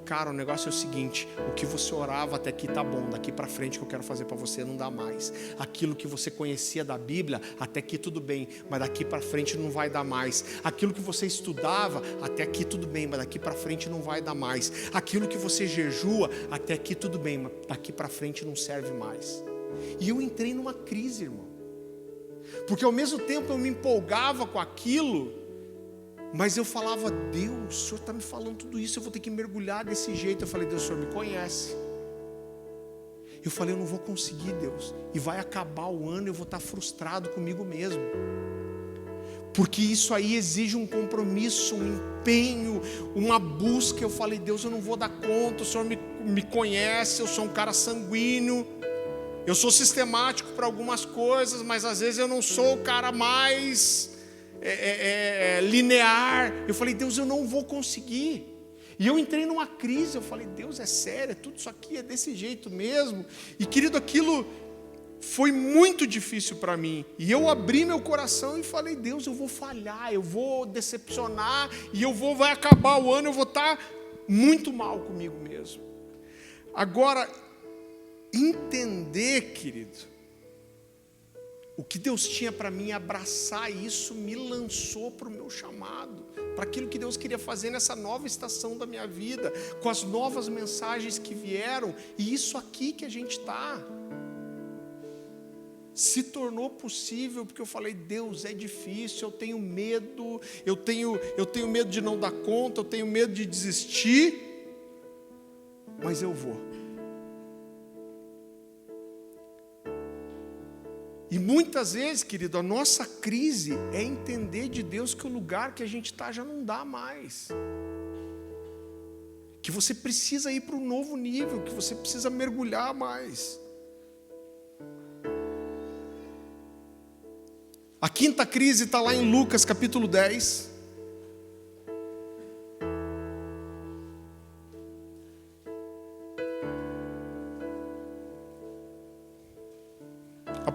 cara, o negócio é o seguinte, o que você orava até aqui tá bom, daqui para frente o que eu quero fazer para você não dá mais. Aquilo que você conhecia da Bíblia, até aqui tudo bem, mas daqui para frente não vai dar mais. Aquilo que você estudava, até aqui tudo bem, mas daqui para frente não vai dar mais. Aquilo que você jejua, até aqui tudo bem, mas daqui para frente não serve mais. E eu entrei numa crise, irmão, porque ao mesmo tempo eu me empolgava com aquilo, mas eu falava, Deus, o Senhor está me falando tudo isso, eu vou ter que mergulhar desse jeito. Eu falei, Deus, o Senhor me conhece. Eu falei, eu não vou conseguir, Deus, e vai acabar o ano, eu vou estar frustrado comigo mesmo, porque isso aí exige um compromisso, um empenho, uma busca. Eu falei, Deus, eu não vou dar conta, o Senhor me conhece, eu sou um cara sanguíneo, eu sou sistemático para algumas coisas, mas às vezes eu não sou o cara mais linear. Eu falei, Deus, eu não vou conseguir. E eu entrei numa crise, eu falei, Deus, é sério, tudo isso aqui é desse jeito mesmo. E querido, aquilo foi muito difícil para mim. E eu abri meu coração e falei, Deus, eu vou falhar, eu vou decepcionar, e vai acabar o ano, eu vou estar muito mal comigo mesmo. Agora, entender, querido, o que Deus tinha para mim, abraçar isso, me lançou para o meu chamado, para aquilo que Deus queria fazer nessa nova estação da minha vida, com as novas mensagens que vieram, e isso aqui que a gente está, se tornou possível, porque eu falei, Deus, é difícil, eu tenho medo, eu tenho medo de não dar conta, eu tenho medo de desistir, mas eu vou. E muitas vezes, querido, a nossa crise é entender de Deus que o lugar que a gente está já não dá mais, que você precisa ir para um novo nível, que você precisa mergulhar mais. A quinta crise está lá em Lucas capítulo 10.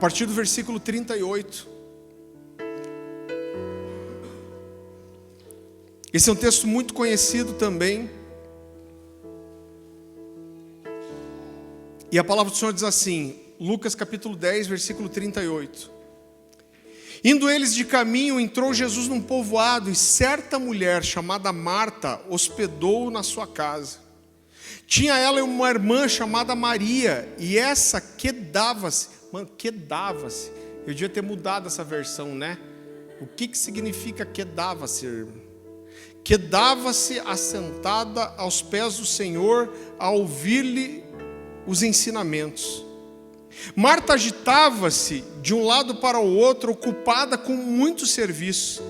partir do versículo 38. Esse é um texto muito conhecido também. E a palavra do Senhor diz assim, Lucas capítulo 10, versículo 38. Indo eles de caminho, entrou Jesus num povoado, e certa mulher chamada Marta hospedou-o na sua casa. Tinha ela uma irmã chamada Maria, e essa quedava-se. Mano, quedava-se. Eu devia ter mudado essa versão, né? O que significa quedava-se, irmão? Quedava-se assentada aos pés do Senhor, a ouvir-lhe os ensinamentos. Marta agitava-se de um lado para o outro, ocupada com muito serviço.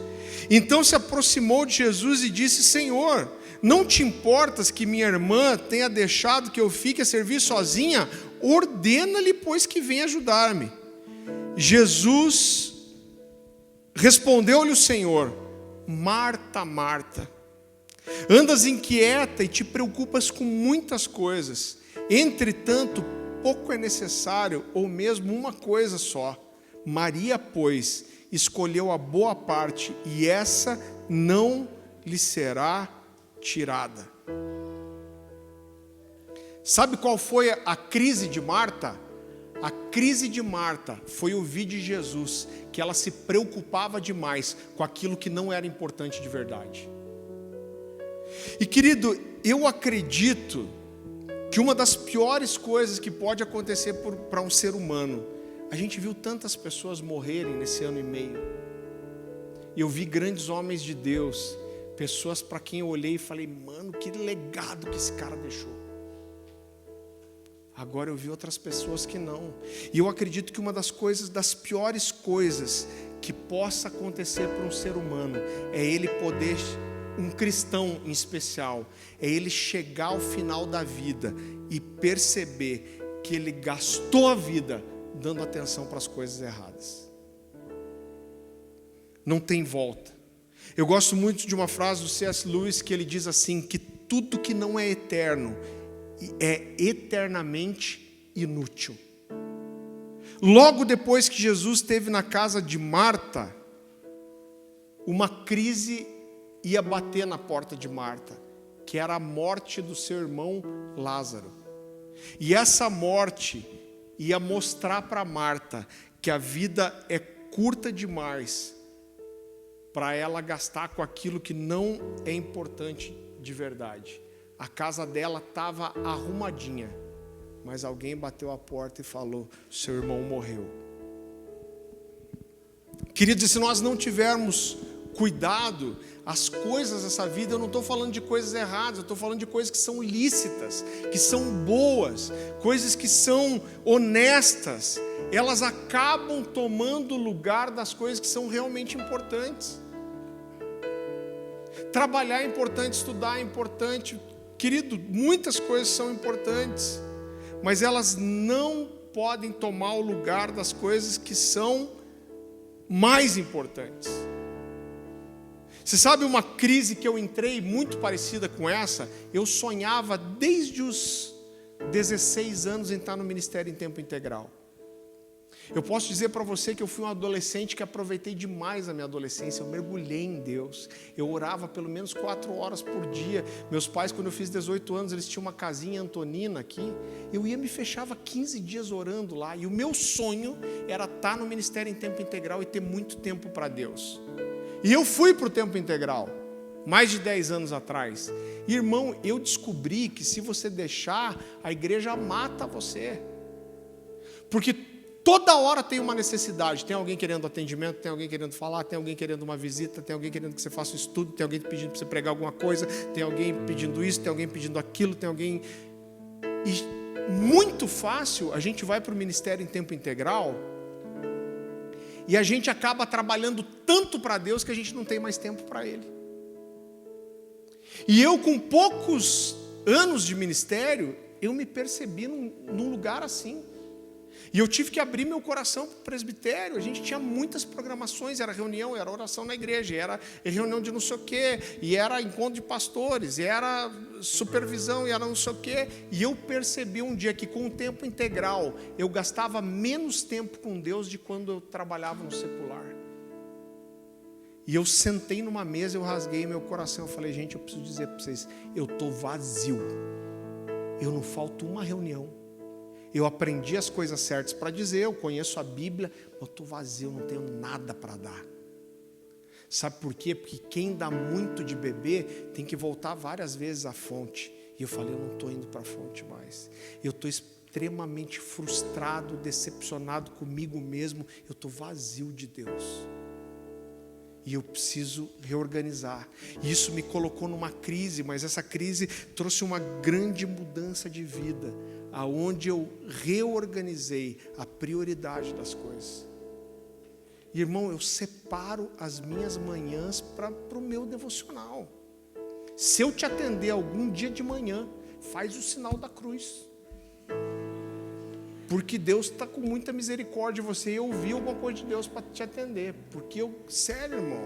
Então se aproximou de Jesus e disse: Senhor, não te importas que minha irmã tenha deixado que eu fique a servir sozinha? Ordena-lhe, pois, que venha ajudar-me. Jesus respondeu-lhe o Senhor: Marta, Marta, andas inquieta e te preocupas com muitas coisas. Entretanto, pouco é necessário, ou mesmo uma coisa só. Maria, pois, escolheu a boa parte, e essa não lhe será tirada. Sabe qual foi a crise de Marta? A crise de Marta foi ouvir de Jesus que ela se preocupava demais com aquilo que não era importante de verdade. E querido, eu acredito que uma das piores coisas que pode acontecer para um ser humano, a gente viu tantas pessoas morrerem nesse ano e meio, e eu vi grandes homens de Deus, pessoas para quem eu olhei e falei: mano, que legado que esse cara deixou. Agora eu vi outras pessoas que não. E eu acredito que uma das piores coisas que possa acontecer para um ser humano é ele poder, um cristão em especial, é ele chegar ao final da vida e perceber que ele gastou a vida dando atenção para as coisas erradas. Não tem volta. Eu gosto muito de uma frase do C.S. Lewis que ele diz assim, que tudo que não é eterno é eternamente inútil. Logo depois que Jesus esteve na casa de Marta, uma crise ia bater na porta de Marta, que era a morte do seu irmão Lázaro. E essa morte ia mostrar para Marta que a vida é curta demais para ela gastar com aquilo que não é importante de verdade. A casa dela estava arrumadinha, mas alguém bateu a porta e falou: seu irmão morreu. Queridos, se nós não tivermos cuidado, as coisas dessa vida, eu não estou falando de coisas erradas, eu estou falando de coisas que são lícitas, que são boas, coisas que são honestas, elas acabam tomando o lugar das coisas que são realmente importantes. Trabalhar é importante, estudar é importante. Querido, muitas coisas são importantes, mas elas não podem tomar o lugar das coisas que são mais importantes. Você sabe uma crise que eu entrei muito parecida com essa? Eu sonhava desde os 16 anos em estar no ministério em tempo integral. Eu posso dizer para você que eu fui um adolescente que aproveitei demais a minha adolescência. Eu mergulhei em Deus. Eu orava pelo menos 4 horas por dia. Meus pais, quando eu fiz 18 anos, eles tinham uma casinha Antonina aqui. Eu ia me fechava 15 dias orando lá. E o meu sonho era estar no ministério em tempo integral e ter muito tempo para Deus. E eu fui para o tempo integral, mais de 10 anos atrás. E, irmão, eu descobri que se você deixar, a igreja mata você. Porque toda hora tem uma necessidade. Tem alguém querendo atendimento, tem alguém querendo falar, tem alguém querendo uma visita, tem alguém querendo que você faça um estudo, tem alguém pedindo para você pregar alguma coisa, tem alguém pedindo isso, tem alguém pedindo aquilo, tem alguém... E muito fácil, a gente vai para o ministério em tempo integral e a gente acaba trabalhando tanto para Deus que a gente não tem mais tempo para Ele. E eu, com poucos anos de ministério, eu me percebi num lugar assim. E eu tive que abrir meu coração para o presbitério. A gente tinha muitas programações, era reunião, era oração na igreja, era reunião de não sei o quê, e era encontro de pastores, e era supervisão, e era não sei o quê. E eu percebi um dia que com o tempo integral, eu gastava menos tempo com Deus de quando eu trabalhava no secular. E eu sentei numa mesa, eu rasguei meu coração, eu falei, gente, eu preciso dizer para vocês, eu estou vazio. Eu não falto uma reunião. Eu aprendi as coisas certas para dizer, eu conheço a Bíblia, mas eu estou vazio, eu não tenho nada para dar. Sabe por quê? Porque quem dá muito de beber tem que voltar várias vezes à fonte. E eu falei, eu não estou indo para a fonte mais. Eu estou extremamente frustrado, decepcionado comigo mesmo. Eu estou vazio de Deus. E eu preciso reorganizar. E isso me colocou numa crise, mas essa crise trouxe uma grande mudança de vida, aonde eu reorganizei a prioridade das coisas. E, irmão, eu separo as minhas manhãs para o meu devocional. Se eu te atender algum dia de manhã, faz o sinal da cruz. Porque Deus está com muita misericórdia de você. E eu ouvi alguma coisa de Deus para te atender. Porque sério, irmão.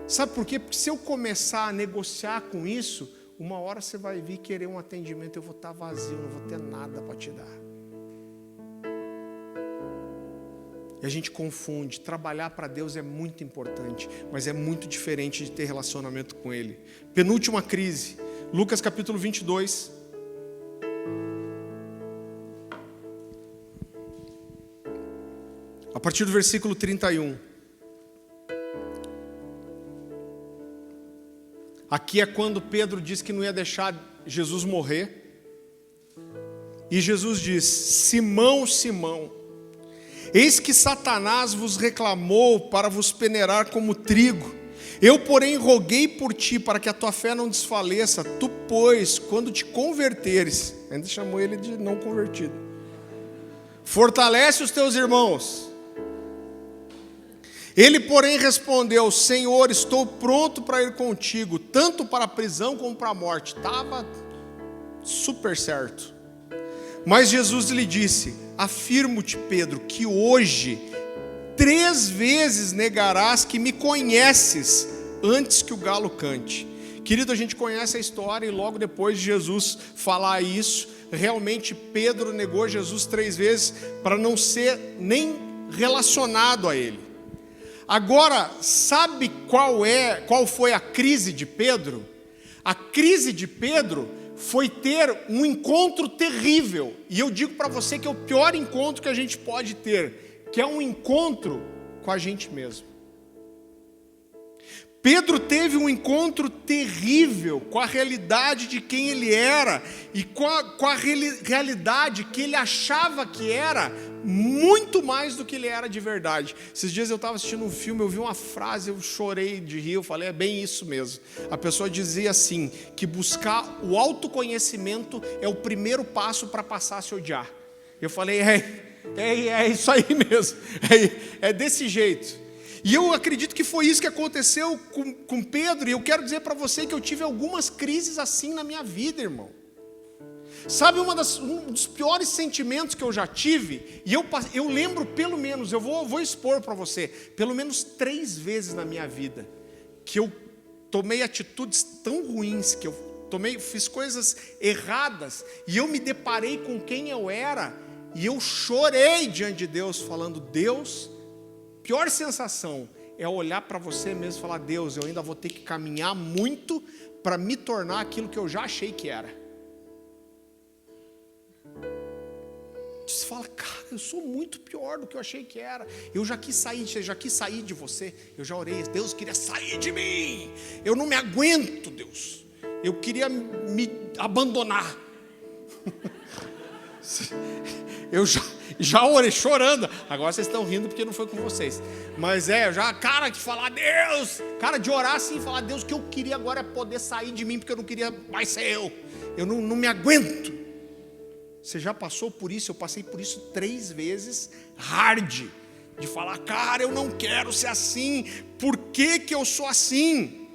Sabe por quê? Porque se eu começar a negociar com isso, uma hora você vai vir querer um atendimento, eu vou estar vazio, não vou ter nada para te dar. E a gente confunde. Trabalhar para Deus é muito importante, mas é muito diferente de ter relacionamento com Ele. Penúltima crise, Lucas capítulo 22. A partir do versículo 31. Aqui é quando Pedro disse que não ia deixar Jesus morrer. E Jesus diz: Simão, Simão, eis que Satanás vos reclamou para vos peneirar como trigo. Eu, porém, roguei por ti para que a tua fé não desfaleça. Tu, pois, quando te converteres, ainda chamou ele de não convertido, fortalece os teus irmãos. Ele, porém, respondeu: Senhor, estou pronto para ir contigo, tanto para a prisão como para a morte. Estava super certo. Mas Jesus lhe disse: afirmo-te, Pedro, que hoje 3 vezes negarás que me conheces antes que o galo cante. Querido, a gente conhece a história, e logo depois de Jesus falar isso, realmente Pedro negou Jesus 3 vezes para não ser nem relacionado a ele. Agora, sabe qual foi a crise de Pedro? A crise de Pedro foi ter um encontro terrível. E eu digo para você que é o pior encontro que a gente pode ter, que é um encontro com a gente mesmo. Pedro teve um encontro terrível com a realidade de quem ele era e com a realidade que ele achava que era muito mais do que ele era de verdade. Esses dias eu estava assistindo um filme, eu vi uma frase, eu chorei de rir, eu falei, é bem isso mesmo. A pessoa dizia assim, que buscar o autoconhecimento é o primeiro passo para passar a se odiar. Eu falei, é isso aí mesmo, é desse jeito. E eu acredito que foi isso que aconteceu com Pedro, e eu quero dizer para você que eu tive algumas crises assim na minha vida, irmão. Sabe, um dos piores sentimentos que eu já tive, e eu lembro pelo menos, eu vou expor para você, pelo menos 3 vezes na minha vida, que eu tomei atitudes tão ruins, que eu fiz coisas erradas, e eu me deparei com quem eu era, e eu chorei diante de Deus, falando, Deus, pior sensação é olhar para você mesmo e falar, Deus, eu ainda vou ter que caminhar muito para me tornar aquilo que eu já achei que era. Você fala, cara, eu sou muito pior do que eu achei que era. Eu já quis sair de você. Eu já orei, Deus queria sair de mim. Eu não me aguento, Deus. Eu queria me abandonar. Eu já orei chorando. Agora vocês estão rindo porque não foi com vocês. Mas cara, de falar, Deus. Cara, de orar assim, falar, Deus, o que eu queria agora é poder sair de mim, porque eu não queria mais ser eu. Eu não me aguento. Você já passou por isso? Eu passei por isso 3 vezes, hard. De falar, cara, eu não quero ser assim. Por que eu sou assim?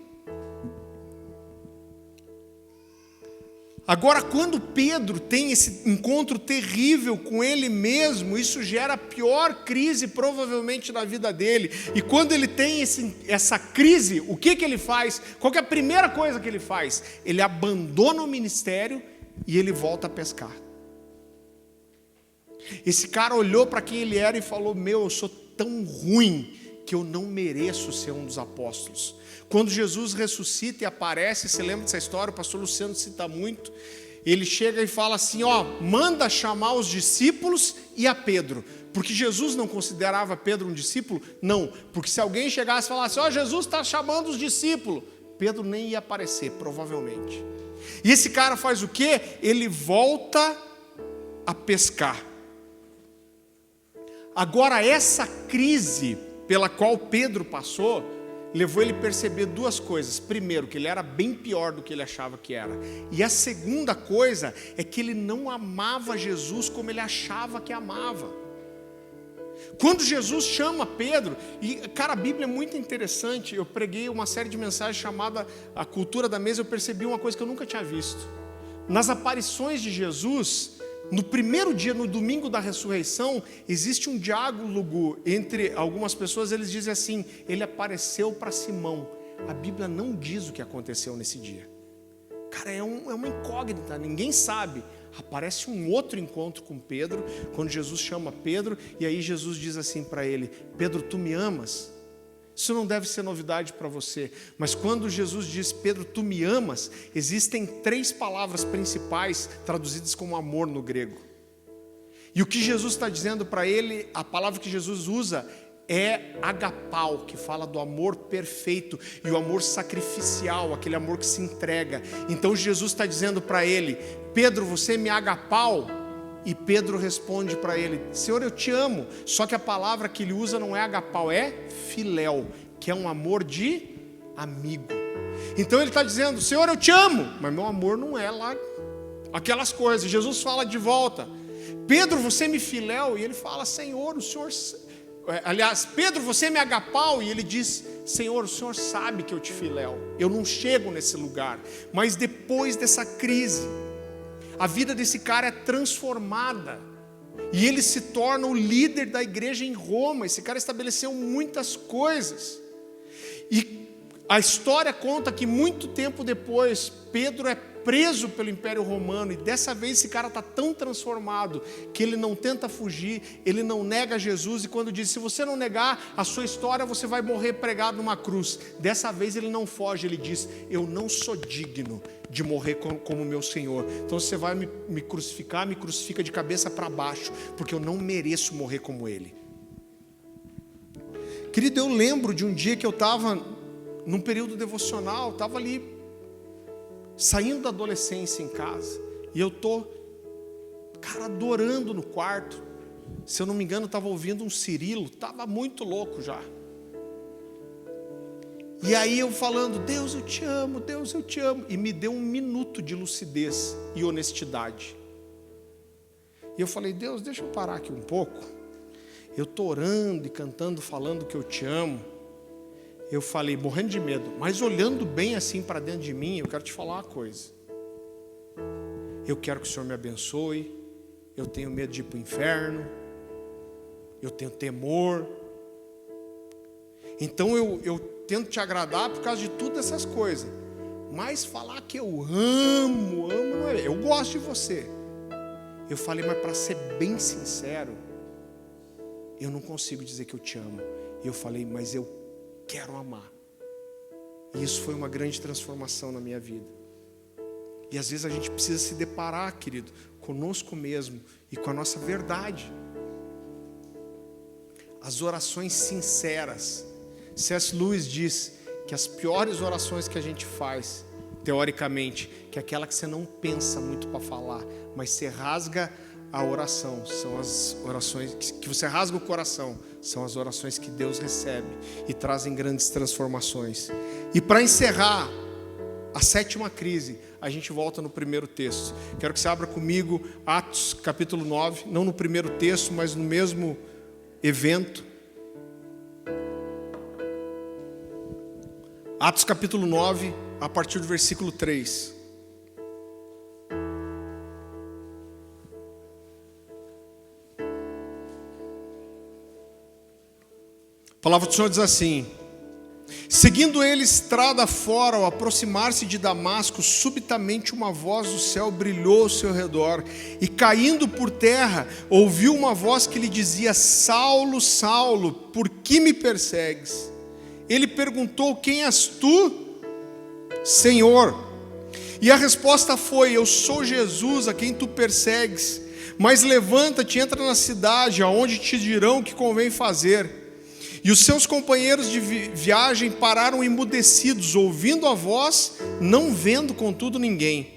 Agora, quando Pedro tem esse encontro terrível com ele mesmo, isso gera a pior crise provavelmente na vida dele. E quando ele tem essa crise, o que ele faz? Qual que é a primeira coisa que ele faz? Ele abandona o ministério e ele volta a pescar. Esse cara olhou para quem ele era e falou: meu, eu sou tão ruim que eu não mereço ser um dos apóstolos. Quando Jesus ressuscita e aparece, você lembra dessa história? O pastor Luciano cita muito. Ele chega e fala assim: ó, manda chamar os discípulos e a Pedro. Porque Jesus não considerava Pedro um discípulo? Não, porque se alguém chegasse e falasse: ó, Jesus está chamando os discípulos, Pedro nem ia aparecer, provavelmente. E esse cara faz o quê? Ele volta a pescar. Agora, essa crise pela qual Pedro passou, levou ele a perceber duas coisas. Primeiro, que ele era bem pior do que ele achava que era. E a segunda coisa é que ele não amava Jesus como ele achava que amava. Quando Jesus chama Pedro, e cara, a Bíblia é muito interessante. Eu preguei uma série de mensagens chamada A Cultura da Mesa. Eu percebi uma coisa que eu nunca tinha visto. Nas aparições de Jesus, no primeiro dia, no domingo da ressurreição, existe um diálogo entre algumas pessoas. Eles dizem assim: ele apareceu para Simão. A Bíblia não diz o que aconteceu nesse dia. Cara, é uma incógnita, ninguém sabe. Aparece um outro encontro com Pedro, quando Jesus chama Pedro, e aí Jesus diz assim para ele: Pedro, tu me amas? Isso não deve ser novidade para você, mas quando Jesus diz: Pedro, tu me amas, existem 3 palavras principais traduzidas como amor no grego. E o que Jesus está dizendo para ele, a palavra que Jesus usa é agapau, que fala do amor perfeito e o amor sacrificial, aquele amor que se entrega. Então Jesus está dizendo para ele: Pedro, você me agapau? E Pedro responde para ele: Senhor, eu te amo. Só que a palavra que ele usa não é agapau, é filéu, que é um amor de amigo. Então ele está dizendo: Senhor, eu te amo, mas meu amor não é lá aquelas coisas. Jesus fala de volta: Pedro, você me filéu? E ele fala: Senhor, o Senhor... Aliás, Pedro, você me agapau? E ele diz: Senhor, o Senhor sabe que eu te filéu. Eu não chego nesse lugar. Mas depois dessa crise, a vida desse cara é transformada. E ele se torna o líder da igreja em Roma. Esse cara estabeleceu muitas coisas. E a história conta que muito tempo depois, Pedro é preso pelo Império Romano. E dessa vez esse cara está tão transformado que ele não tenta fugir, ele não nega Jesus. E quando diz: se você não negar a sua história, você vai morrer pregado numa cruz. Dessa vez ele não foge, ele diz: eu não sou digno de morrer como meu Senhor. Então você vai me crucificar, me crucifica de cabeça para baixo, porque eu não mereço morrer como Ele. Querido, eu lembro de um dia que eu estava num período devocional, estava ali, saindo da adolescência em casa, e eu estou, cara, adorando no quarto. Se eu não me engano, estava ouvindo um Cirilo, estava muito louco já. E aí eu falando: Deus, eu te amo, Deus, eu te amo. E me deu um minuto de lucidez e honestidade. E eu falei: Deus, deixa eu parar aqui um pouco. Eu estou orando e cantando, falando que eu te amo. Eu falei, morrendo de medo, mas olhando bem assim para dentro de mim, eu quero te falar uma coisa. Eu quero que o Senhor me abençoe. Eu tenho medo de ir para o inferno. Eu tenho temor. Então eu tento te agradar por causa de todas essas coisas. Mas falar que eu amo não é. Eu gosto de você. Eu falei, mas para ser bem sincero, eu não consigo dizer que eu te amo. E eu falei, mas eu quero amar. E isso foi uma grande transformação na minha vida. E às vezes a gente precisa se deparar, querido, conosco mesmo e com a nossa verdade. As orações sinceras. C.S. Lewis diz que as piores orações que a gente faz, teoricamente, que é aquela que você não pensa muito para falar, mas você rasga a oração, são as orações que você rasga o coração, são as orações que Deus recebe e trazem grandes transformações. E para encerrar a 7ª crise, a gente volta no primeiro texto. Quero que você abra comigo Atos capítulo 9, não no primeiro texto, mas no mesmo evento. Atos capítulo 9, a partir do versículo 3. A palavra do Senhor diz assim: seguindo ele estrada fora, ao aproximar-se de Damasco, subitamente uma voz do céu brilhou ao seu redor, e caindo por terra, ouviu uma voz que lhe dizia: Saulo, Saulo, por que me persegues? Ele perguntou: quem és tu, Senhor? E a resposta foi: eu sou Jesus, a quem tu persegues. Mas levanta-te, entra na cidade, aonde te dirão o que convém fazer. E os seus companheiros de viagem pararam emudecidos, ouvindo a voz, não vendo contudo ninguém.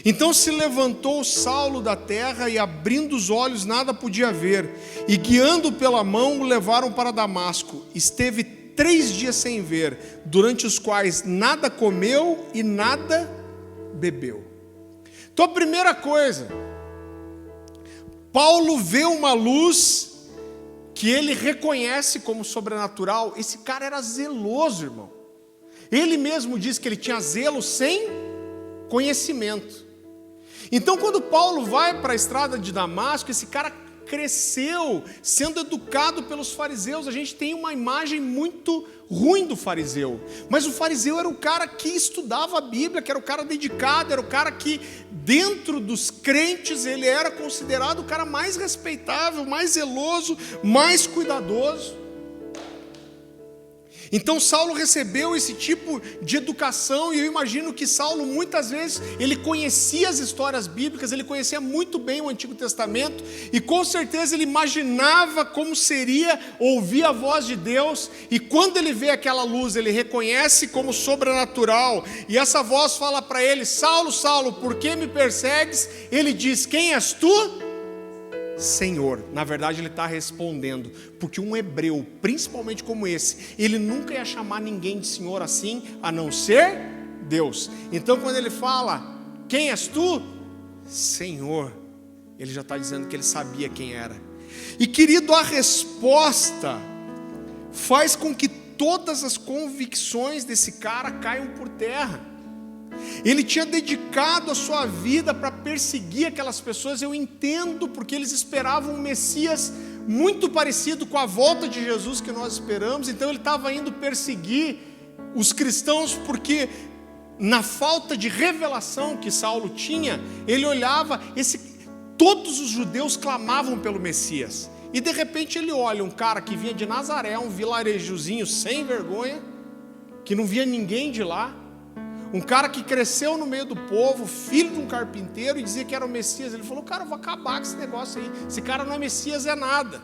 Então se levantou Saulo da terra, e abrindo os olhos nada podia ver, e guiando pela mão o levaram para Damasco. Esteve 3 dias sem ver, durante os quais nada comeu e nada bebeu. Então a primeira coisa, Paulo vê uma luz que ele reconhece como sobrenatural. Esse cara era zeloso, irmão. Ele mesmo diz que ele tinha zelo sem conhecimento. Então quando Paulo vai para a estrada de Damasco, esse cara cresceu sendo educado pelos fariseus. A gente tem uma imagem muito ruim do fariseu, mas o fariseu era o cara que estudava a Bíblia, que era o cara dedicado, era o cara que dentro dos crentes ele era considerado o cara mais respeitável, mais zeloso, mais cuidadoso. Então Saulo recebeu esse tipo de educação, e eu imagino que Saulo muitas vezes ele conhecia as histórias bíblicas, ele conhecia muito bem o Antigo Testamento, e com certeza ele imaginava como seria ouvir a voz de Deus, e quando ele vê aquela luz, ele reconhece como sobrenatural, e essa voz fala para ele: Saulo, Saulo, por que me persegues? Ele diz: quem és tu? Senhor. Na verdade ele está respondendo, porque um hebreu, principalmente como esse, ele nunca ia chamar ninguém de Senhor assim, a não ser Deus. Então quando ele fala: quem és tu? Senhor, ele já está dizendo que ele sabia quem era. E querido, a resposta faz com que todas as convicções desse cara caiam por terra. Ele tinha dedicado a sua vida para perseguir aquelas pessoas. Eu entendo, porque eles esperavam um Messias muito parecido com a volta de Jesus que nós esperamos. Então ele estava indo perseguir os cristãos, porque na falta de revelação que Saulo tinha, ele olhava, todos os judeus clamavam pelo Messias, e de repente ele olha um cara que vinha de Nazaré, um vilarejozinho sem vergonha, que não via ninguém de lá, um cara que cresceu no meio do povo, filho de um carpinteiro, e dizia que era o Messias. Ele falou: cara, eu vou acabar com esse negócio aí, esse cara não é Messias, é nada.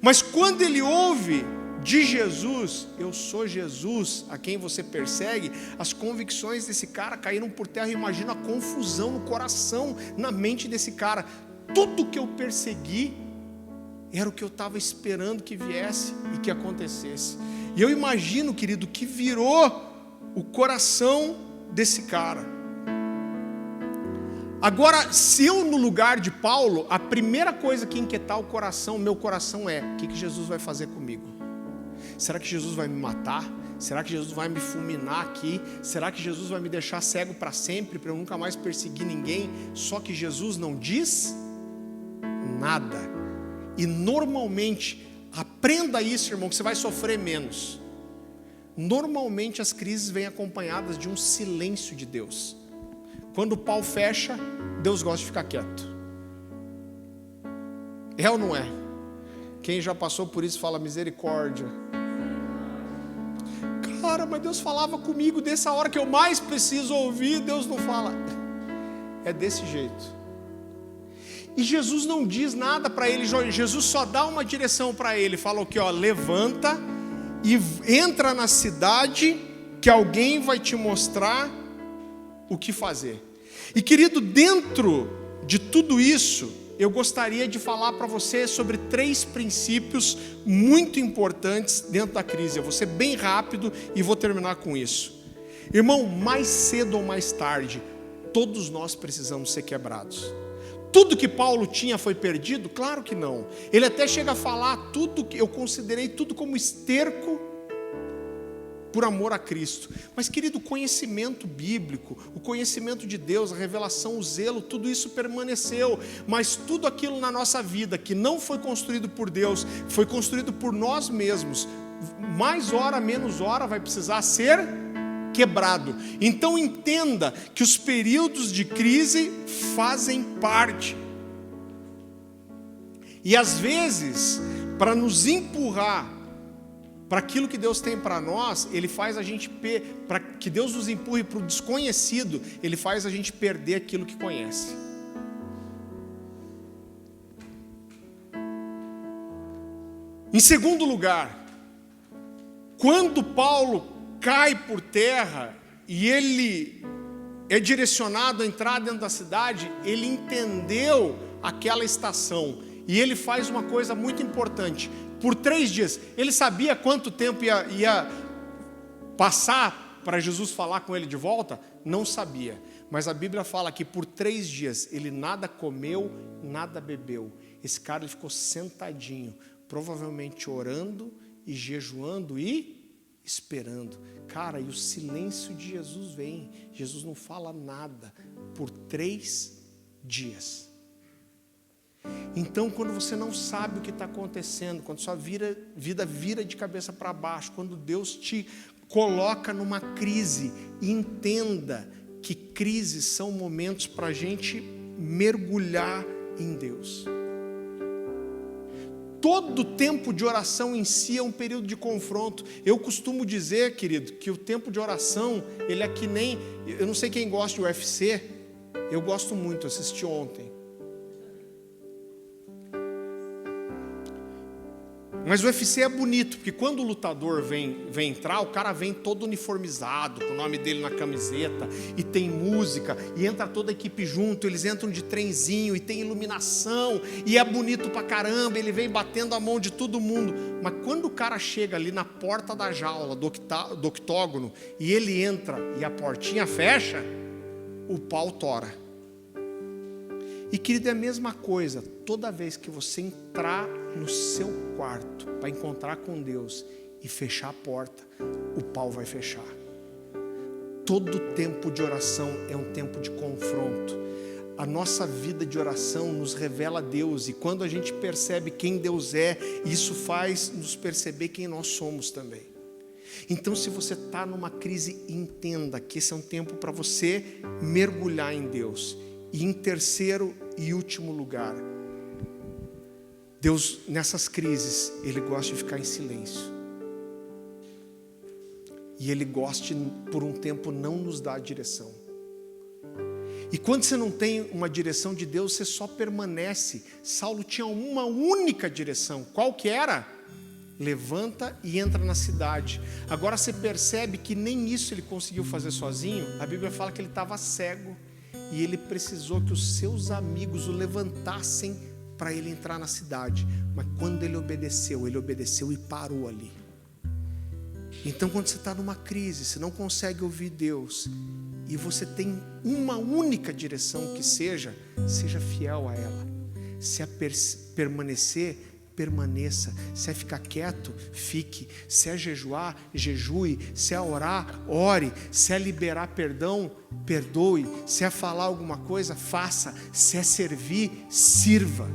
Mas quando ele ouve de Jesus: eu sou Jesus, a quem você persegue, as convicções desse cara caíram por terra. Imagina a confusão no coração, na mente desse cara. Tudo que eu persegui era o que eu estava esperando que viesse e que acontecesse. E eu imagino, querido, que virou o coração desse cara. Agora, se eu no lugar de Paulo, a primeira coisa que inquietar o coração, meu coração é: o que Jesus vai fazer comigo? Será que Jesus vai me matar? Será que Jesus vai me fulminar aqui? Será que Jesus vai me deixar cego para sempre, para eu nunca mais perseguir ninguém? Só que Jesus não diz nada. E normalmente, aprenda isso, irmão, que você vai sofrer menos. Normalmente as crises vêm acompanhadas de um silêncio de Deus. Quando o pau fecha, Deus gosta de ficar quieto. É ou não é? Quem já passou por isso fala misericórdia. Cara, mas Deus falava comigo dessa hora que eu mais preciso ouvir, Deus não fala. É desse jeito. E Jesus não diz nada para ele, Jesus só dá uma direção para ele, fala o que? Levanta e entra na cidade, que alguém vai te mostrar o que fazer. E querido, dentro de tudo isso, eu gostaria de falar para você sobre 3 princípios muito importantes dentro da crise. Eu vou ser bem rápido e vou terminar com isso. Irmão, mais cedo ou mais tarde, todos nós precisamos ser quebrados. Tudo que Paulo tinha foi perdido? Claro que não. Ele até chega a falar: tudo que eu considerei tudo como esterco por amor a Cristo. Mas querido, o conhecimento bíblico, o conhecimento de Deus, a revelação, o zelo, tudo isso permaneceu. Mas tudo aquilo na nossa vida que não foi construído por Deus, foi construído por nós mesmos, mais hora, menos hora, vai precisar ser quebrado. Então entenda que os períodos de crise fazem parte. E às vezes, para nos empurrar para aquilo que Deus tem para nós, Ele faz a gente, para que Deus nos empurre para o desconhecido, Ele faz a gente perder aquilo que conhece. Em segundo lugar, quando Paulo cai por terra e ele é direcionado a entrar dentro da cidade, ele entendeu aquela estação e ele faz uma coisa muito importante. Por 3 dias, ele sabia quanto tempo ia passar para Jesus falar com ele de volta? Não sabia, mas a Bíblia fala que por 3 dias ele nada comeu, nada bebeu. Esse cara ele ficou sentadinho, provavelmente orando e jejuando e esperando. Cara, e o silêncio de Jesus vem. Jesus não fala nada por 3 dias. Então, quando você não sabe o que está acontecendo, quando sua vida vira de cabeça para baixo, quando Deus te coloca numa crise, entenda que crises são momentos para a gente mergulhar em Deus. Todo tempo de oração em si é um período de confronto. Eu costumo dizer, querido, que o tempo de oração, ele é que nem... Eu não sei quem gosta de UFC, eu gosto muito, assisti ontem. Mas o UFC é bonito, porque quando o lutador vem entrar, o cara vem todo uniformizado, com o nome dele na camiseta, e tem música, e entra toda a equipe junto, eles entram de trenzinho, e tem iluminação, e é bonito pra caramba, ele vem batendo a mão de todo mundo. Mas quando o cara chega ali na porta da jaula, do octógono, e ele entra, e a portinha fecha, o pau tora. E querido, é a mesma coisa, toda vez que você entrar no seu quarto para encontrar com Deus e fechar a porta, o pau vai fechar. Todo tempo de oração é um tempo de confronto. A nossa vida de oração nos revela Deus, e quando a gente percebe quem Deus é, isso faz nos perceber quem nós somos também. Então, se você está numa crise, entenda que esse é um tempo para você mergulhar em Deus. E em terceiro e último lugar, Deus, nessas crises, Ele gosta de ficar em silêncio. E Ele gosta, por um tempo, não nos dar direção. E quando você não tem uma direção de Deus, você só permanece. Saulo tinha uma única direção. Qual que era? Levanta e entra na cidade. Agora você percebe que nem isso ele conseguiu fazer sozinho. A Bíblia fala que ele estava cego. E ele precisou que os seus amigos o levantassem para ele entrar na cidade. Mas quando ele obedeceu e parou ali. Então, quando você está numa crise, você não consegue ouvir Deus, e você tem uma única direção que seja fiel a ela. Se é permanecer, permaneça. Se é ficar quieto, fique. Se é jejuar, jejue. Se é orar, ore. Se é liberar perdão, perdoe. Se é falar alguma coisa, faça. Se é servir, sirva.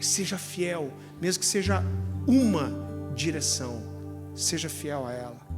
Seja fiel, mesmo que seja uma direção, seja fiel a ela.